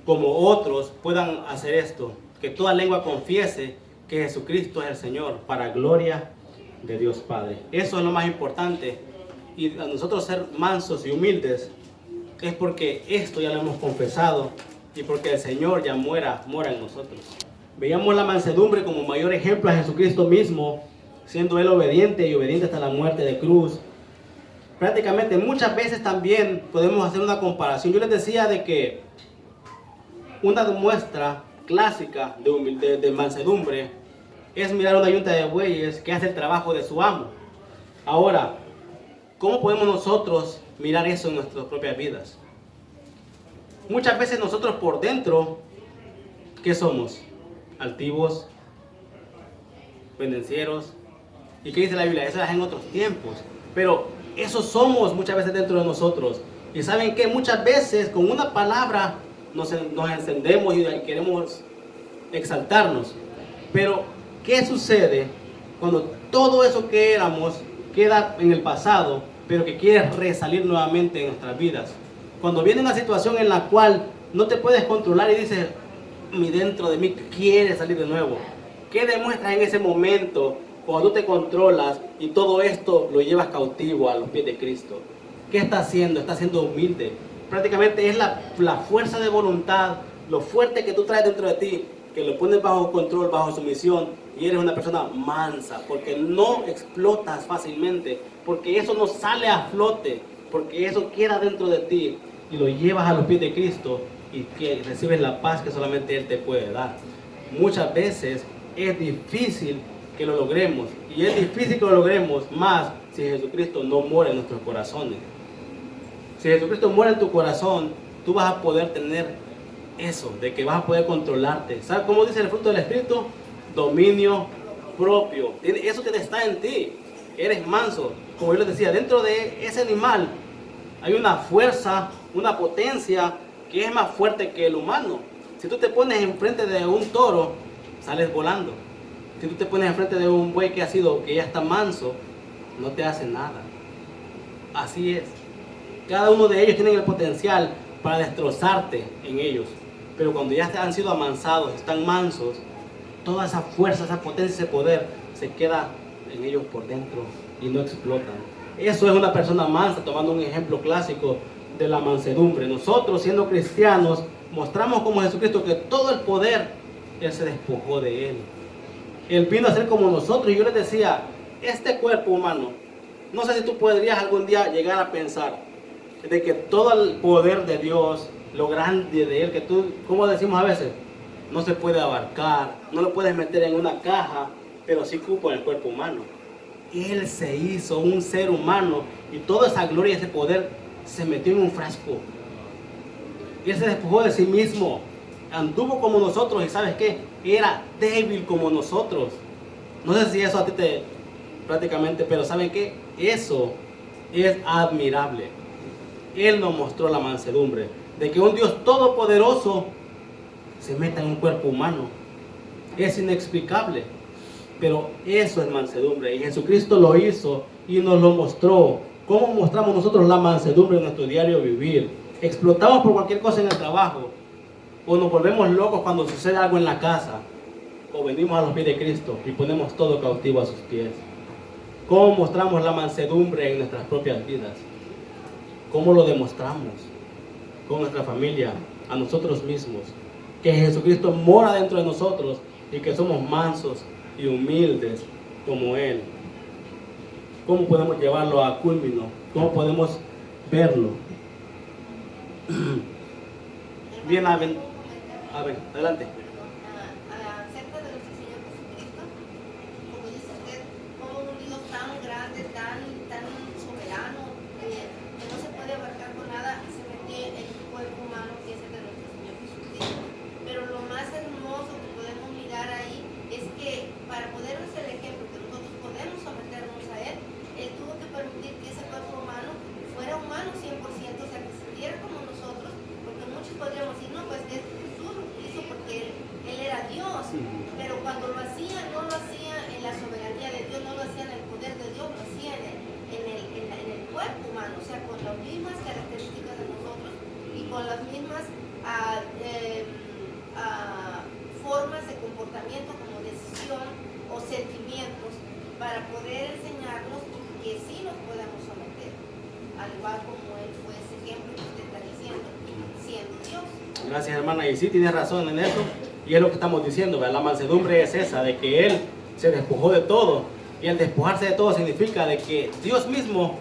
como otros puedan hacer esto, que toda lengua confiese que Jesucristo es el Señor, para gloria de Dios Padre. Eso es lo más importante. Y a nosotros ser mansos y humildes es porque esto ya lo hemos confesado y porque el Señor ya mora en nosotros. Veíamos la mansedumbre como mayor ejemplo a Jesucristo mismo, siendo Él obediente y obediente hasta la muerte de cruz. Prácticamente muchas veces también podemos hacer una comparación. Yo les decía de que una muestra clásica de mansedumbre es mirar una yunta de bueyes que hace el trabajo de su amo. Ahora, ¿cómo podemos nosotros mirar eso en nuestras propias vidas? Muchas veces nosotros por dentro, ¿qué somos? Altivos, pendencieros. ¿Y qué dice la Biblia? Eso es en otros tiempos. Pero eso somos muchas veces dentro de nosotros. Y ¿saben qué? Muchas veces con una palabra nos encendemos y queremos exaltarnos. Pero ¿qué sucede cuando todo eso que éramos queda en el pasado, pero que quiere resalir nuevamente en nuestras vidas? Cuando viene una situación en la cual no te puedes controlar y dices, mi dentro de mí quiere salir de nuevo. ¿Qué demuestras en ese momento cuando tú te controlas y todo esto lo llevas cautivo a los pies de Cristo? ¿Qué está haciendo? Está siendo humilde. Prácticamente es la fuerza de voluntad, lo fuerte que tú traes dentro de ti, que lo pones bajo control, bajo sumisión, y eres una persona mansa, porque no explotas fácilmente, porque eso no sale a flote, porque eso queda dentro de ti y lo llevas a los pies de Cristo y que recibes la paz que solamente Él te puede dar. Muchas veces es difícil que lo logremos, y es difícil que lo logremos más si Jesucristo no mora en nuestros corazones. Si Jesucristo mora en tu corazón, tú vas a poder tener eso, de que vas a poder controlarte. ¿Sabes cómo dice el fruto del Espíritu? Dominio propio. Eso que está en ti. Eres manso. Como yo les decía, dentro de ese animal hay una fuerza, una potencia que es más fuerte que el humano. Si tú te pones enfrente de un toro, sales volando. Si tú te pones enfrente de un buey que ya está manso, no te hace nada. Así es. Cada uno de ellos tiene el potencial para destrozarte en ellos. Pero cuando ya han sido amansados, están mansos, toda esa fuerza, esa potencia, ese poder se queda en ellos por dentro y no explotan. Eso es una persona mansa, tomando un ejemplo clásico de la mansedumbre. Nosotros, siendo cristianos, mostramos como Jesucristo que todo el poder, Él se despojó de Él. Él vino a ser como nosotros. Y yo les decía, este cuerpo humano, no sé si tú podrías algún día llegar a pensar de que todo el poder de Dios, lo grande de Él, que tú, como decimos a veces, no se puede abarcar, no lo puedes meter en una caja, pero sí cupo en el cuerpo humano. Él se hizo un ser humano y toda esa gloria y ese poder se metió en un frasco. Y Él se despojó de sí mismo, anduvo como nosotros y ¿sabes qué? Era débil como nosotros. No sé si eso a ti prácticamente, pero ¿saben qué? Eso es admirable. Él nos mostró la mansedumbre, de que un Dios todopoderoso se meta en un cuerpo humano. Es inexplicable, pero eso es mansedumbre. Y Jesucristo lo hizo y nos lo mostró. ¿Cómo mostramos nosotros la mansedumbre en nuestro diario vivir? Explotamos por cualquier cosa en el trabajo, o nos volvemos locos cuando sucede algo en la casa, o venimos a los pies de Cristo y ponemos todo cautivo a sus pies. ¿Cómo mostramos la mansedumbre en nuestras propias vidas? ¿Cómo lo demostramos? Con nuestra familia, a nosotros mismos, que Jesucristo mora dentro de nosotros y que somos mansos y humildes como Él. ¿Cómo podemos llevarlo a culmino? ¿Cómo podemos verlo? Bien, a ver, adelante. Acerca de nuestro Señor Jesucristo, como dice usted, como un Dios tan grande, tan soberano, que no se puede abarcar con nada, se metió en un cuerpo humano que es el de nuestro Señor Jesucristo. Pero lo más hermoso que podemos mirar ahí es que para poder ser el ejemplo que nosotros podemos someternos a Él, Él tuvo que permitir que ese cuerpo humano fuera humano 100%, o sea, que se sintiera como nosotros, porque muchos podríamos decir, no, pues es Jesús lo hizo porque él era Dios, pero cuando lo hacía, no lo hacía en la soberanía de Dios, no lo hacía en el poder de Dios, lo hacía en el cuerpo humano, o sea, con las mismas características de nosotros y con las mismas formas de comportamiento como decisión o sentimientos para poder enseñarnos que sí nos podemos someter, al igual como Él fue ese ejemplo que usted está diciendo, siendo Dios. Gracias, hermana. Y sí, tiene razón en eso. Y es lo que estamos diciendo, ¿verdad? La mansedumbre es esa, de que Él se despojó de todo. Y el despojarse de todo significa de que Dios mismo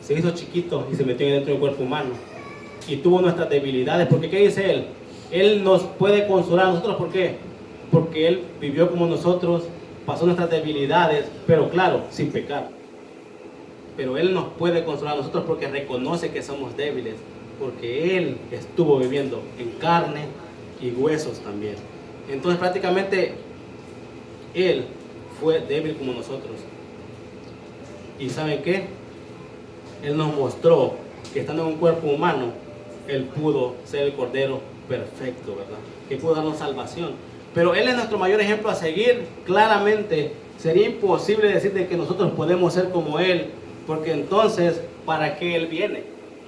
se hizo chiquito y se metió dentro del cuerpo humano. Y tuvo nuestras debilidades. Porque ¿qué dice Él? Él nos puede consolar a nosotros. ¿Por qué? Porque Él vivió como nosotros, pasó nuestras debilidades, pero claro, sin pecar. Pero Él nos puede consolar a nosotros porque reconoce que somos débiles. Porque Él estuvo viviendo en carne y huesos también. Entonces prácticamente Él fue débil como nosotros. ¿Y saben qué? Él nos mostró que estando en un cuerpo humano, Él pudo ser el Cordero perfecto, ¿verdad? Que pudo darnos salvación. Pero Él es nuestro mayor ejemplo a seguir. Claramente sería imposible decir de que nosotros podemos ser como Él, porque entonces, ¿para qué Él viene?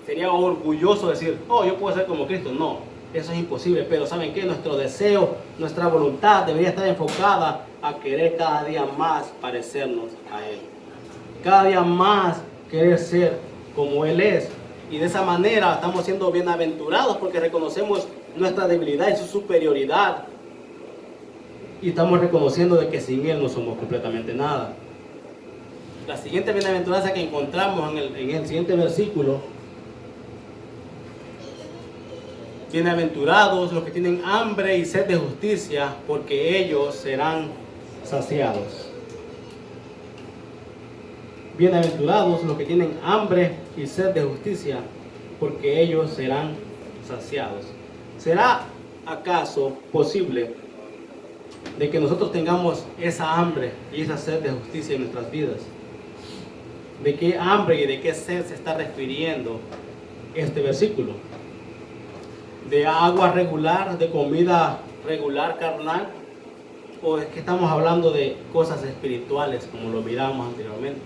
Sería orgulloso decir, oh, yo puedo ser como Cristo. No, eso es imposible. Pero ¿saben qué? Nuestro deseo, nuestra voluntad debería estar enfocada a querer cada día más parecernos a Él. Cada día más querer ser como Él es. Y de esa manera estamos siendo bienaventurados porque reconocemos nuestra debilidad y su superioridad. Y estamos reconociendo de que sin Él no somos completamente nada. La siguiente bienaventuranza que encontramos en el siguiente versículo: bienaventurados los que tienen hambre y sed de justicia, porque ellos serán saciados. Bienaventurados los que tienen hambre y sed de justicia, porque ellos serán saciados. ¿Será acaso posible de que nosotros tengamos esa hambre y esa sed de justicia en nuestras vidas? ¿De qué hambre y de qué sed se está refiriendo este versículo? ¿De agua regular, de comida regular, carnal? ¿O es que estamos hablando de cosas espirituales, como lo miramos anteriormente?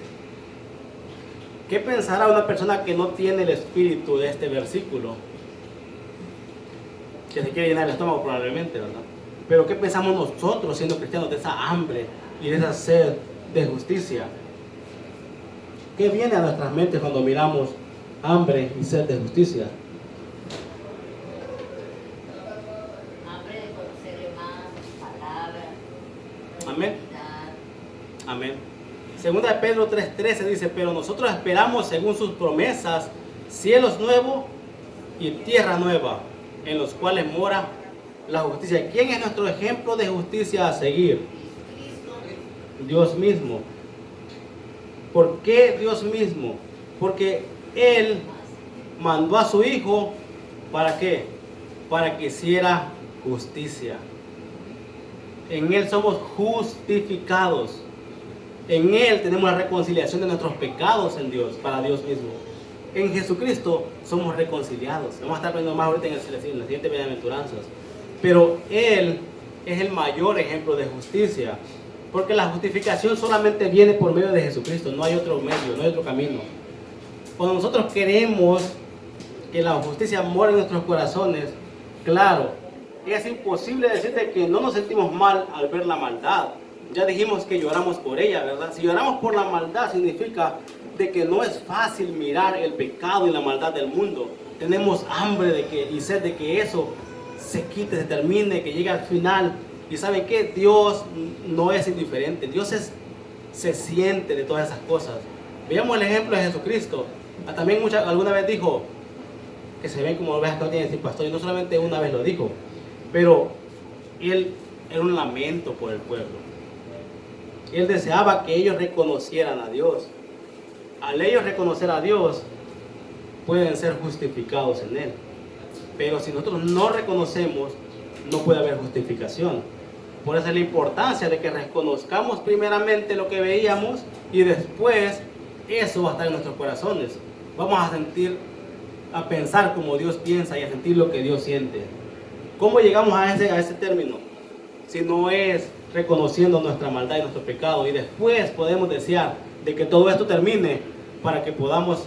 ¿Qué pensará una persona que no tiene el espíritu de este versículo? Que se quiere llenar el estómago probablemente, ¿verdad? Pero ¿qué pensamos nosotros siendo cristianos de esa hambre y de esa sed de justicia? ¿Qué viene a nuestras mentes cuando miramos hambre y sed de justicia? Hambre de conocerle más, palabras. Amén. Amén. Segunda de Pedro 3:13 dice, pero nosotros esperamos según sus promesas cielos nuevos y tierra nueva, en los cuales mora la justicia. ¿Quién es nuestro ejemplo de justicia a seguir? Dios mismo. ¿Por qué Dios mismo? Porque Él mandó a su Hijo, ¿para qué? Para que hiciera justicia. En Él somos justificados. En Él tenemos la reconciliación de nuestros pecados en Dios, para Dios mismo. En Jesucristo somos reconciliados. Vamos a estar viendo más ahorita en las siguientes bienaventuranzas. Pero Él es el mayor ejemplo de justicia. Porque la justificación solamente viene por medio de Jesucristo. No hay otro medio, no hay otro camino. Cuando nosotros queremos que la justicia mora en nuestros corazones, claro, es imposible decirte que no nos sentimos mal al ver la maldad. Ya dijimos que lloramos por ella, ¿verdad? Si lloramos por la maldad significa de que no es fácil mirar el pecado y la maldad del mundo. Tenemos hambre y sed de que eso se quite, se termine, que llegue al final. Y ¿saben qué? Dios no es indiferente. Dios es se siente de todas esas cosas. Veamos el ejemplo de Jesucristo. También alguna vez dijo que se ven como ovejas que no tienen sin pastor, y no solamente una vez lo dijo, pero él era un lamento por el pueblo. Él deseaba que ellos reconocieran a Dios. Al ellos reconocer a Dios, pueden ser justificados en Él. Pero si nosotros no reconocemos, no puede haber justificación. Por eso es la importancia de que reconozcamos primeramente lo que veíamos y después eso va a estar en nuestros corazones. Vamos a pensar como Dios piensa y a sentir lo que Dios siente. ¿Cómo llegamos a ese término? Si no es reconociendo nuestra maldad y nuestro pecado, y después podemos desear de que todo esto termine para que podamos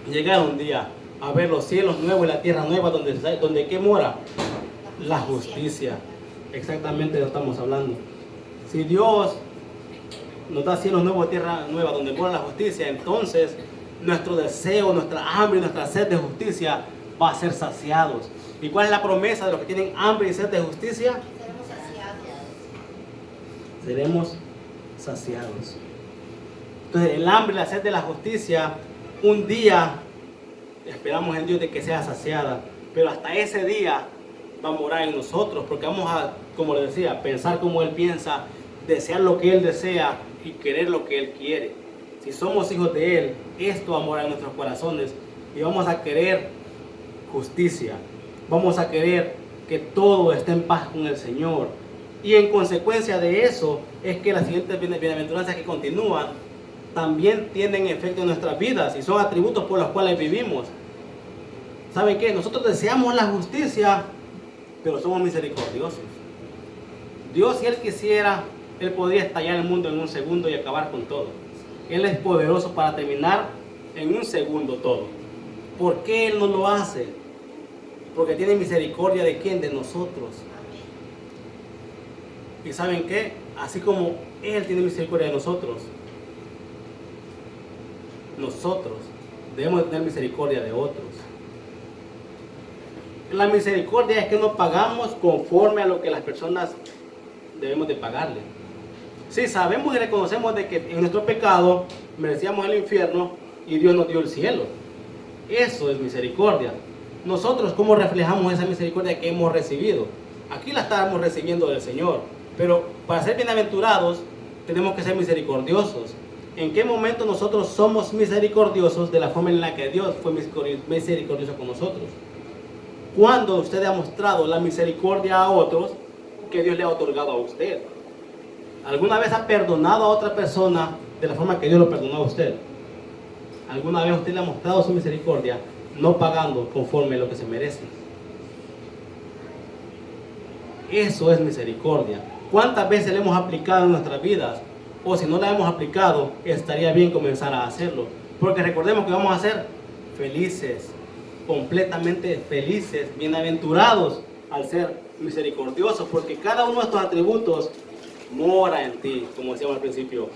llegar un día a ver los cielos nuevos y la tierra nueva donde ¿qué mora? La justicia. Exactamente de lo estamos hablando. Si Dios nos da cielos nuevos y tierra nueva donde mora la justicia, entonces nuestro deseo, nuestra hambre y nuestra sed de justicia va a ser saciados. ¿Y cuál es la promesa de los que tienen hambre y sed de justicia? Seremos saciados. Seremos saciados. Entonces el hambre y la sed de la justicia, un día esperamos en Dios de que sea saciada, pero hasta ese día va a morar en nosotros, porque vamos a, como les decía, pensar como Él piensa, desear lo que Él desea y querer lo que Él quiere. Si somos hijos de Él, esto va a morar en nuestros corazones y vamos a querer justicia, vamos a querer que todo esté en paz con el Señor, y en consecuencia de eso es que las siguientes bienaventuranzas que continúan también tienen efecto en nuestras vidas y son atributos por los cuales vivimos. ¿Saben qué? Nosotros deseamos la justicia, pero somos misericordiosos. Dios, si Él quisiera, Él podría estallar el mundo en un segundo y acabar con todo. Él es poderoso para terminar en un segundo todo. ¿Por qué Él no lo hace? Porque tiene misericordia ¿de quién? De nosotros. ¿Y saben qué? Así como Él tiene misericordia de nosotros, nosotros debemos tener misericordia de otros. La misericordia es que no pagamos conforme a lo que las personas debemos de pagarle. Sí, sabemos y reconocemos de que en nuestro pecado merecíamos el infierno y Dios nos dio el cielo. Eso es misericordia. Nosotros, ¿cómo reflejamos esa misericordia que hemos recibido? Aquí la estamos recibiendo del Señor, pero para ser bienaventurados tenemos que ser misericordiosos. ¿En qué momento nosotros somos misericordiosos de la forma en la que Dios fue misericordioso con nosotros? Cuando usted ha mostrado la misericordia a otros que Dios le ha otorgado a usted. ¿Alguna vez ha perdonado a otra persona de la forma que Dios lo perdonó a usted? ¿Alguna vez usted le ha mostrado su misericordia no pagando conforme a lo que se merece? Eso es misericordia. ¿Cuántas veces le hemos aplicado en nuestras vidas? O si no la hemos aplicado, estaría bien comenzar a hacerlo. Porque recordemos que vamos a ser felices, completamente felices, bienaventurados al ser misericordiosos, porque cada uno de estos atributos mora en ti, como decíamos al principio.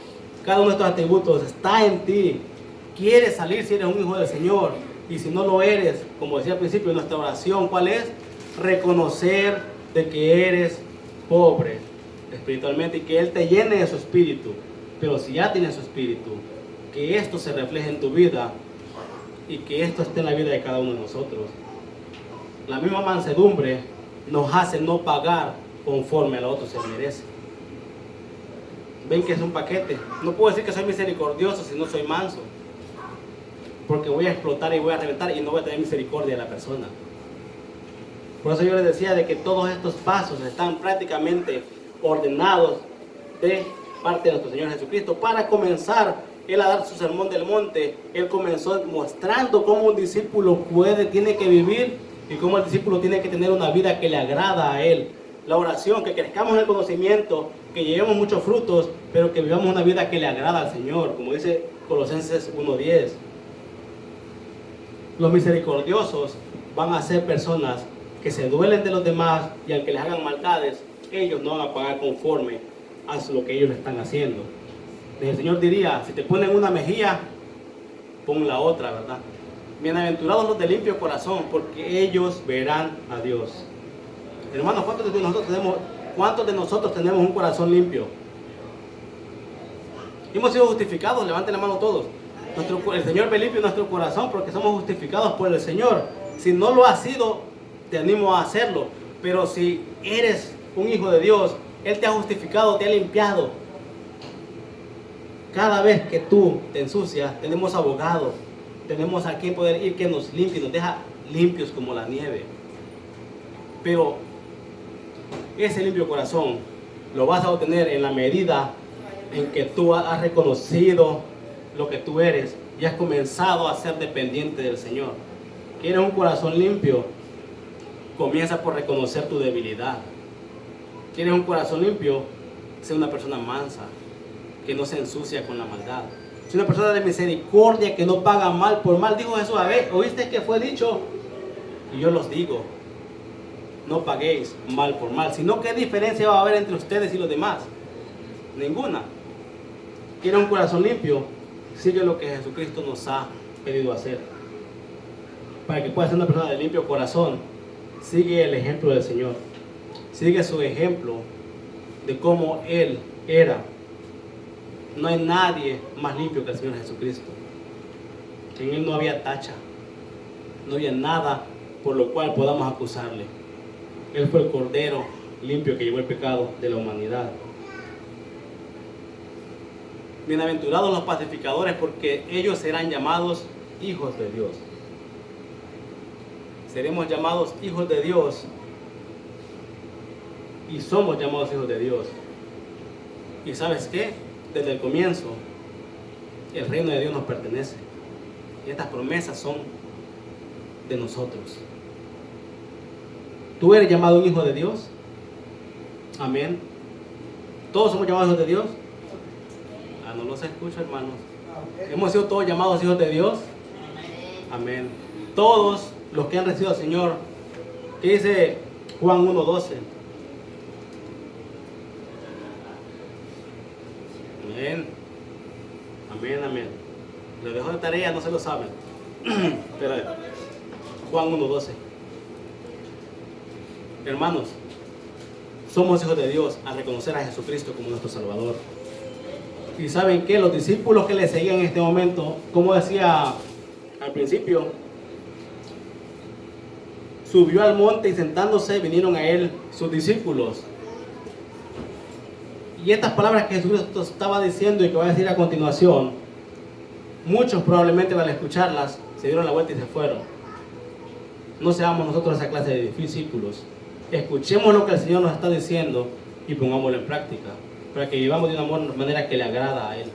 Cada uno de estos atributos está en ti. Quieres salir si eres un hijo del Señor, y si no lo eres, como decía al principio, nuestra oración, ¿cuál es? Reconocer de que eres pobre espiritualmente y que Él te llene de su espíritu. Pero si ya tienes su espíritu, que esto se refleje en tu vida y que esto esté en la vida de cada uno de nosotros. La misma mansedumbre nos hace no pagar conforme a lo otro se merece. Ven que es un paquete. No puedo decir que soy misericordioso si no soy manso, porque voy a explotar y voy a reventar y no voy a tener misericordia de la persona. Por eso yo les decía de que todos estos pasos están prácticamente ordenados de parte de nuestro Señor Jesucristo. Para comenzar Él a dar su sermón del monte, Él comenzó mostrando cómo un discípulo tiene que vivir y cómo el discípulo tiene que tener una vida que le agrada a Él. La oración, que crezcamos en el conocimiento, que llevemos muchos frutos, pero que vivamos una vida que le agrada al Señor, como dice Colosenses 1:10. Los misericordiosos van a ser personas que se duelen de los demás y aunque les hagan maldades, ellos no van a pagar conforme a lo que ellos están haciendo. El Señor diría, si te ponen una mejilla, pon la otra, ¿verdad? Bienaventurados los de limpio corazón, porque ellos verán a Dios. Hermanos, ¿cuántos de nosotros tenemos un corazón limpio? Hemos sido justificados, levanten la mano todos. El Señor me limpia nuestro corazón porque somos justificados por el Señor. Si no lo has sido, te animo a hacerlo. Pero si eres un hijo de Dios, Él te ha justificado, te ha limpiado. Cada vez que tú te ensucias, tenemos abogado. Tenemos a quien poder ir que nos limpie, nos deja limpios como la nieve. Pero ese limpio corazón lo vas a obtener en la medida en que tú has reconocido lo que tú eres y has comenzado a ser dependiente del Señor. ¿Quieres un corazón limpio? Comienza por reconocer tu debilidad. ¿Quieres un corazón limpio? Sé una persona mansa, que no se ensucia con la maldad. Sé una persona de misericordia, que no paga mal por mal. Dijo Jesús, a ver, ¿oíste que fue dicho? Y yo los digo, no paguéis mal por mal. Sino, ¿qué diferencia va a haber entre ustedes y los demás? Ninguna. ¿Quieres un corazón limpio? Sigue lo que Jesucristo nos ha pedido hacer. Para que puedas ser una persona de limpio corazón, sigue el ejemplo del Señor. Sigue su ejemplo de cómo Él era. No hay nadie más limpio que el Señor Jesucristo. En Él no había tacha. No había nada por lo cual podamos acusarle. Él fue el Cordero limpio que llevó el pecado de la humanidad. Bienaventurados los pacificadores, porque ellos serán llamados hijos de Dios. Seremos llamados hijos de Dios. Y somos llamados hijos de Dios. ¿Y sabes qué? Desde el comienzo, el reino de Dios nos pertenece. Y estas promesas son de nosotros. ¿Tú eres llamado un hijo de Dios? Amén. ¿Todos somos llamados hijos de Dios? No los escucho, hermanos. Hemos sido todos llamados hijos de Dios. Amén. Todos los que han recibido al Señor. ¿Qué dice Juan 1:12? Amén. Amén, amén. Lo dejo de tarea, no se lo saben. Pero Juan 1:12. Hermanos, somos hijos de Dios al reconocer a Jesucristo como nuestro Salvador. Y saben que los discípulos que le seguían en este momento, como decía al principio, subió al monte y sentándose vinieron a él sus discípulos. Y estas palabras que Jesucristo estaba diciendo y que voy a decir a continuación, muchos probablemente al escucharlas se dieron la vuelta y se fueron. No seamos nosotros esa clase de discípulos. Escuchemos lo que el Señor nos está diciendo y pongámoslo en práctica, para que vivamos de una manera que le agrada a Él.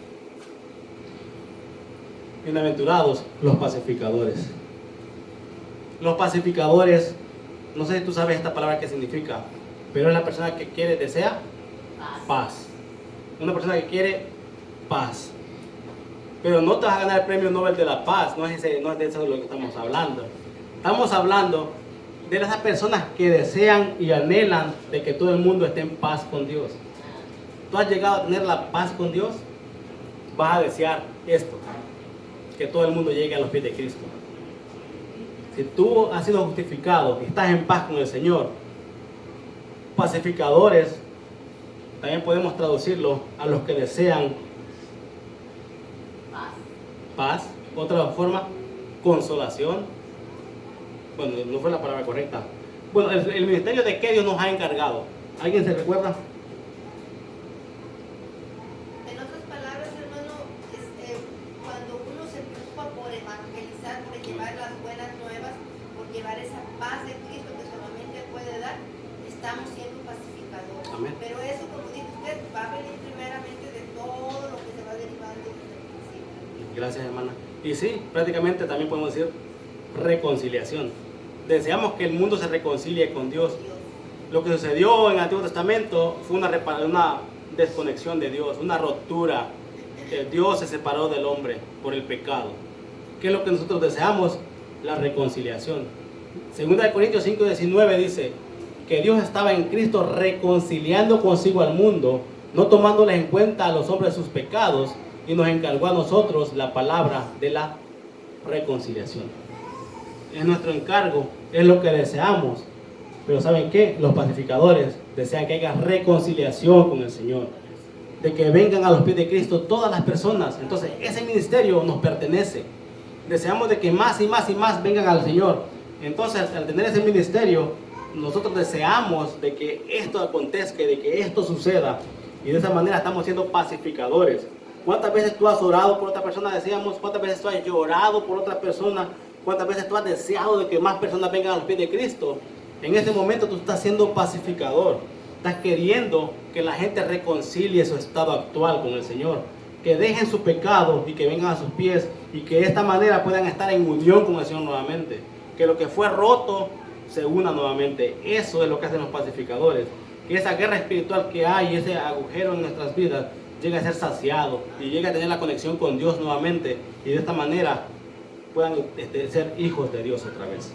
Bienaventurados los pacificadores. Los pacificadores, no sé si tú sabes esta palabra qué significa, pero es la persona que quiere, desea paz. Una persona que quiere paz. Pero no te vas a ganar el premio Nobel de la Paz, no es de eso de lo que estamos hablando. Estamos hablando de esas personas que desean y anhelan de que todo el mundo esté en paz con Dios. ¿Tú has llegado a tener la paz con Dios? Vas a desear esto, que todo el mundo llegue a los pies de Cristo. Si tú has sido justificado y estás en paz con el Señor, pacificadores, también podemos traducirlo a los que desean paz. Otra forma, consolación. Bueno, no fue la palabra correcta. Bueno, el ministerio de qué Dios nos ha encargado. ¿Alguien se recuerda? En otras palabras, hermano, cuando uno se preocupa por evangelizar, por llevar las buenas nuevas, por llevar esa paz de Cristo que solamente puede dar, estamos siendo pacificadores. Amén. Pero eso, como dice usted, va a venir primeramente de todo lo que se va derivando desde el principio. Gracias, hermana. Y sí, prácticamente también podemos decir reconciliación. Deseamos que el mundo se reconcilie con Dios. Lo que sucedió en el Antiguo Testamento fue una desconexión de Dios, una ruptura. Dios se separó del hombre por el pecado. ¿Qué es lo que nosotros deseamos? La reconciliación. Segunda de Corintios 5:19 dice que Dios estaba en Cristo reconciliando consigo al mundo, no tomándoles en cuenta a los hombres sus pecados, y nos encargó a nosotros la palabra de la reconciliación. Es nuestro encargo, es lo que deseamos. Pero ¿saben qué? Los pacificadores desean que haya reconciliación con el Señor. de que vengan a los pies de Cristo todas las personas. Entonces ese ministerio nos pertenece. Deseamos de que más y más y más vengan al Señor. Entonces al tener ese ministerio, nosotros deseamos de que esto acontezca, de que esto suceda. Y de esa manera estamos siendo pacificadores. ¿Cuántas veces tú has orado por otra persona? Decíamos, ¿cuántas veces tú has llorado por otra persona? ¿Cuántas veces tú has deseado de que más personas vengan a los pies de Cristo? En ese momento tú estás siendo pacificador. Estás queriendo que la gente reconcilie su estado actual con el Señor. Que dejen su pecado y que vengan a sus pies. Y que de esta manera puedan estar en unión con el Señor nuevamente. Que lo que fue roto se una nuevamente. Eso es lo que hacen los pacificadores. Que esa guerra espiritual que hay, ese agujero en nuestras vidas, llegue a ser saciado y llegue a tener la conexión con Dios nuevamente. Y de esta manera puedan ser hijos de Dios otra vez.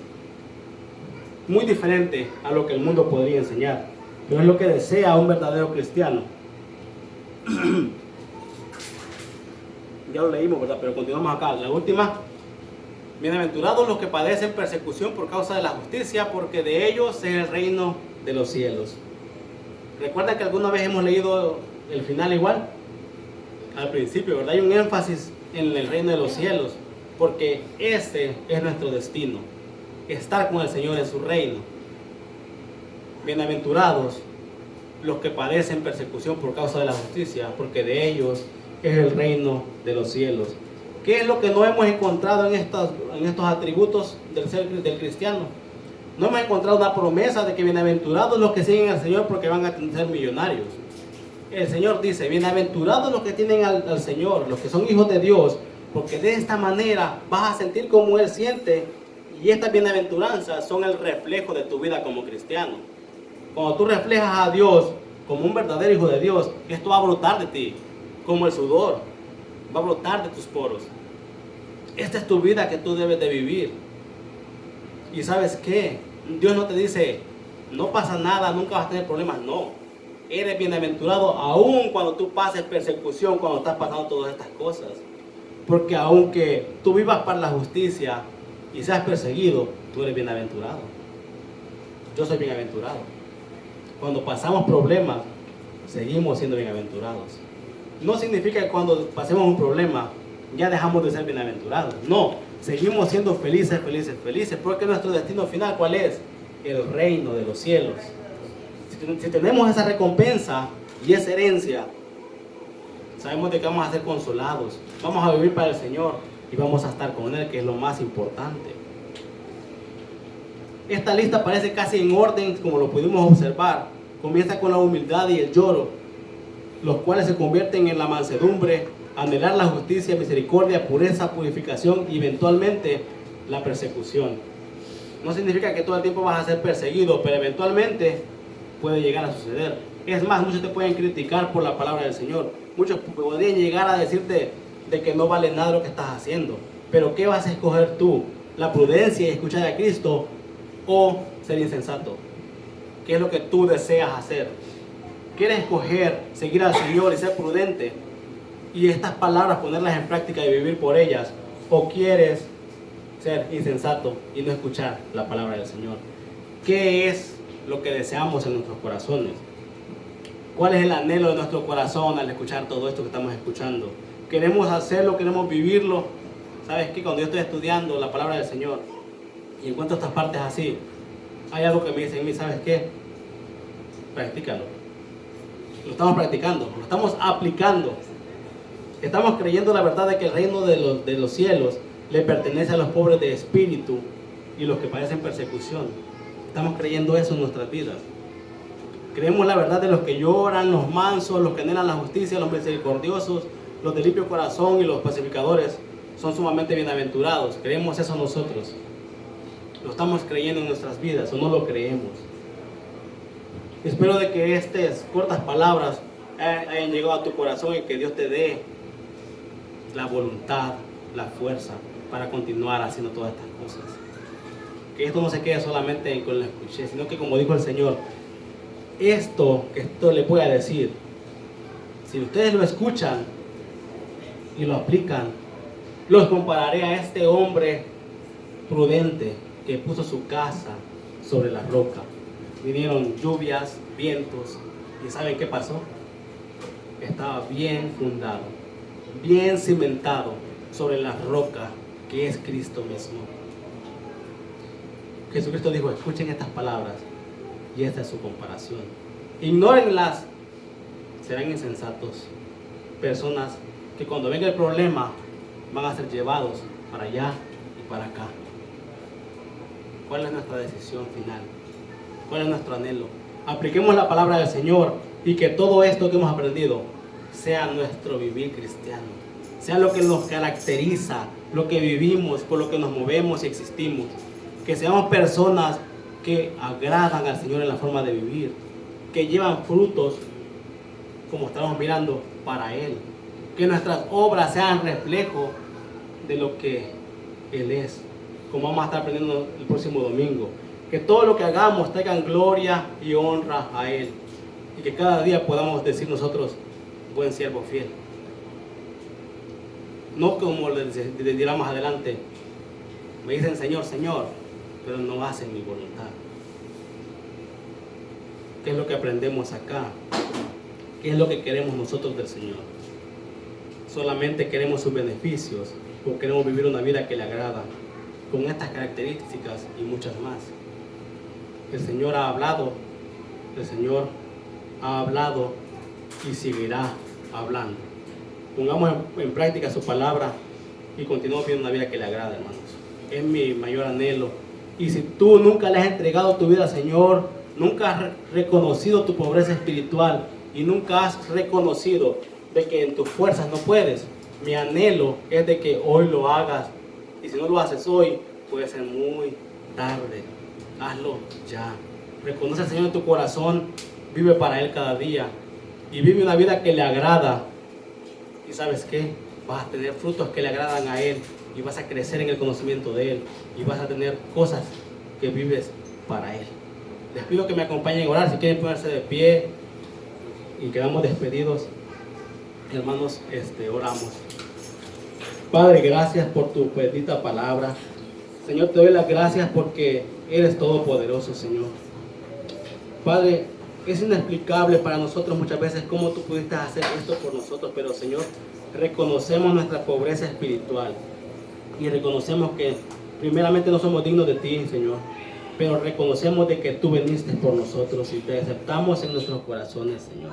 Muy diferente a lo que el mundo podría enseñar, pero es lo que desea un verdadero cristiano. Ya lo leímos, ¿verdad? Pero continuamos acá. La última. Bienaventurados los que padecen persecución por causa de la justicia, porque de ellos es el reino de los cielos. ¿Recuerdan que alguna vez hemos leído el final igual? Al principio, ¿verdad? Hay un énfasis en el reino de los cielos, porque ese es nuestro destino. Estar con el Señor en su reino. Bienaventurados los que padecen persecución por causa de la justicia, porque de ellos es el reino de los cielos. ¿Qué es lo que no hemos encontrado en estos atributos del cristiano? No hemos encontrado una promesa de que bienaventurados los que siguen al Señor porque van a ser millonarios. El Señor dice, bienaventurados los que tienen al Señor, los que son hijos de Dios, porque de esta manera vas a sentir como Él siente. Y estas bienaventuranzas son el reflejo de tu vida como cristiano. Cuando tú reflejas a Dios como un verdadero hijo de Dios, esto va a brotar de ti, como el sudor, va a brotar de tus poros. Esta es tu vida que tú debes de vivir. Y ¿sabes qué? Dios no te dice, no pasa nada, nunca vas a tener problemas. No, eres bienaventurado aún cuando tú pases persecución, cuando estás pasando todas estas cosas. Porque aunque tú vivas para la justicia y seas perseguido, tú eres bienaventurado. Yo soy bienaventurado. Cuando pasamos problemas, seguimos siendo bienaventurados. No significa que cuando pasemos un problema, ya dejamos de ser bienaventurados. No, seguimos siendo felices, felices, felices. Porque nuestro destino final, ¿cuál es? El reino de los cielos. Si tenemos esa recompensa y esa herencia, sabemos de que vamos a ser consolados. Vamos a vivir para el Señor y vamos a estar con Él, que es lo más importante. Esta lista parece casi en orden, como lo pudimos observar. Comienza con la humildad y el lloro, los cuales se convierten en la mansedumbre, anhelar la justicia, misericordia, pureza, purificación y eventualmente la persecución. No significa que todo el tiempo vas a ser perseguido, pero eventualmente puede llegar a suceder. Es más, muchos te pueden criticar por la palabra del Señor. Muchos podrían llegar a decirte de que no vale nada lo que estás haciendo. Pero ¿qué vas a escoger tú? ¿La prudencia y escuchar a Cristo o ser insensato? ¿Qué es lo que tú deseas hacer? ¿Quieres escoger seguir al Señor y ser prudente y estas palabras ponerlas en práctica y vivir por ellas? ¿O quieres ser insensato y no escuchar la palabra del Señor? ¿Qué es lo que deseamos en nuestros corazones? ¿Cuál es el anhelo de nuestro corazón al escuchar todo esto que estamos escuchando? ¿Queremos hacerlo? ¿Queremos vivirlo? ¿Sabes qué? Cuando yo estoy estudiando la palabra del Señor y encuentro estas partes así, hay algo que me dice en mí, ¿sabes qué? Practícalo. Lo estamos practicando, lo estamos aplicando. Estamos creyendo la verdad de que el reino de los cielos le pertenece a los pobres de espíritu y los que padecen persecución. Estamos creyendo eso en nuestras vidas. Creemos la verdad de los que lloran, los mansos, los que anhelan la justicia, los misericordiosos, los de limpio corazón y los pacificadores son sumamente bienaventurados. Creemos eso nosotros. Lo estamos creyendo en nuestras vidas o no lo creemos. Espero de que estas cortas palabras hayan llegado a tu corazón y que Dios te dé la voluntad, la fuerza para continuar haciendo todas estas cosas. Que esto no se quede solamente con lo escuché, sino que, como dijo el Señor, esto les voy a decir, si ustedes lo escuchan y lo aplican, los compararé a este hombre prudente que puso su casa sobre la roca. Vinieron lluvias, vientos, y ¿saben qué pasó? estaba bien fundado, bien cimentado sobre la roca que es Cristo mismo. Jesucristo dijo, escuchen estas palabras, y esta es su comparación. Ignórenlas, serán insensatos. Personas que cuando venga el problema van a ser llevados para allá y para acá. ¿Cuál es nuestra decisión final? ¿Cuál es nuestro anhelo? Apliquemos la palabra del Señor y que todo esto que hemos aprendido sea nuestro vivir cristiano, sea lo que nos caracteriza, lo que vivimos, por lo que nos movemos y existimos. Que seamos personas que agradan al Señor en la forma de vivir, que llevan frutos, como estamos mirando, para Él. Que nuestras obras sean reflejo de lo que Él es, como vamos a estar aprendiendo el próximo domingo. Que todo lo que hagamos traiga gloria y honra a Él. Y que cada día podamos decir nosotros, buen siervo fiel. No como les dirá más adelante, me dicen Señor, Señor, pero no hacen mi voluntad. ¿Qué es lo que aprendemos acá? ¿Qué es lo que queremos nosotros del Señor? ¿Solamente queremos sus beneficios o queremos vivir una vida que le agrada con estas características y muchas más? El Señor ha hablado, el Señor ha hablado y seguirá hablando. Pongamos en práctica su palabra y continuemos viviendo una vida que le agrada, hermanos. Es mi mayor anhelo. Y si tú nunca le has entregado tu vida al Señor, nunca has reconocido tu pobreza espiritual y nunca has reconocido de que en tus fuerzas no puedes, mi anhelo es de que hoy lo hagas. Y si no lo haces hoy, puede ser muy tarde. Hazlo ya. Reconoce al Señor en tu corazón, vive para Él cada día y vive una vida que le agrada. ¿Y sabes qué? Vas a tener frutos que le agradan a Él y vas a crecer en el conocimiento de Él y vas a tener cosas que vives para Él. Les pido que me acompañen a orar. Si quieren ponerse de pie y quedamos despedidos, hermanos, oramos. Padre, gracias por tu bendita palabra. Señor, te doy las gracias porque eres todopoderoso, Señor. Padre, es inexplicable para nosotros muchas veces cómo tú pudiste hacer esto por nosotros, pero Señor, reconocemos nuestra pobreza espiritual y reconocemos que primeramente no somos dignos de ti, Señor, pero reconocemos de que tú viniste por nosotros y te aceptamos en nuestros corazones, Señor.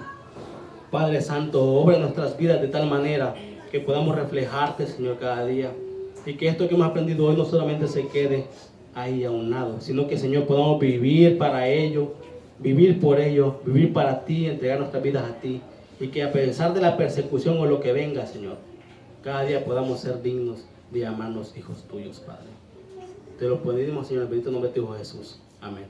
Padre Santo, obra en nuestras vidas de tal manera que podamos reflejarte, Señor, cada día, y que esto que hemos aprendido hoy no solamente se quede ahí a un lado, sino que, Señor, podamos vivir para ello, vivir por ello, vivir para ti, entregar nuestras vidas a ti, y que a pesar de la persecución o lo que venga, Señor, cada día podamos ser dignos de llamarnos hijos tuyos, Padre. Te lo pedimos, Señor, en el bendito nombre de tu Hijo Jesús. Amén.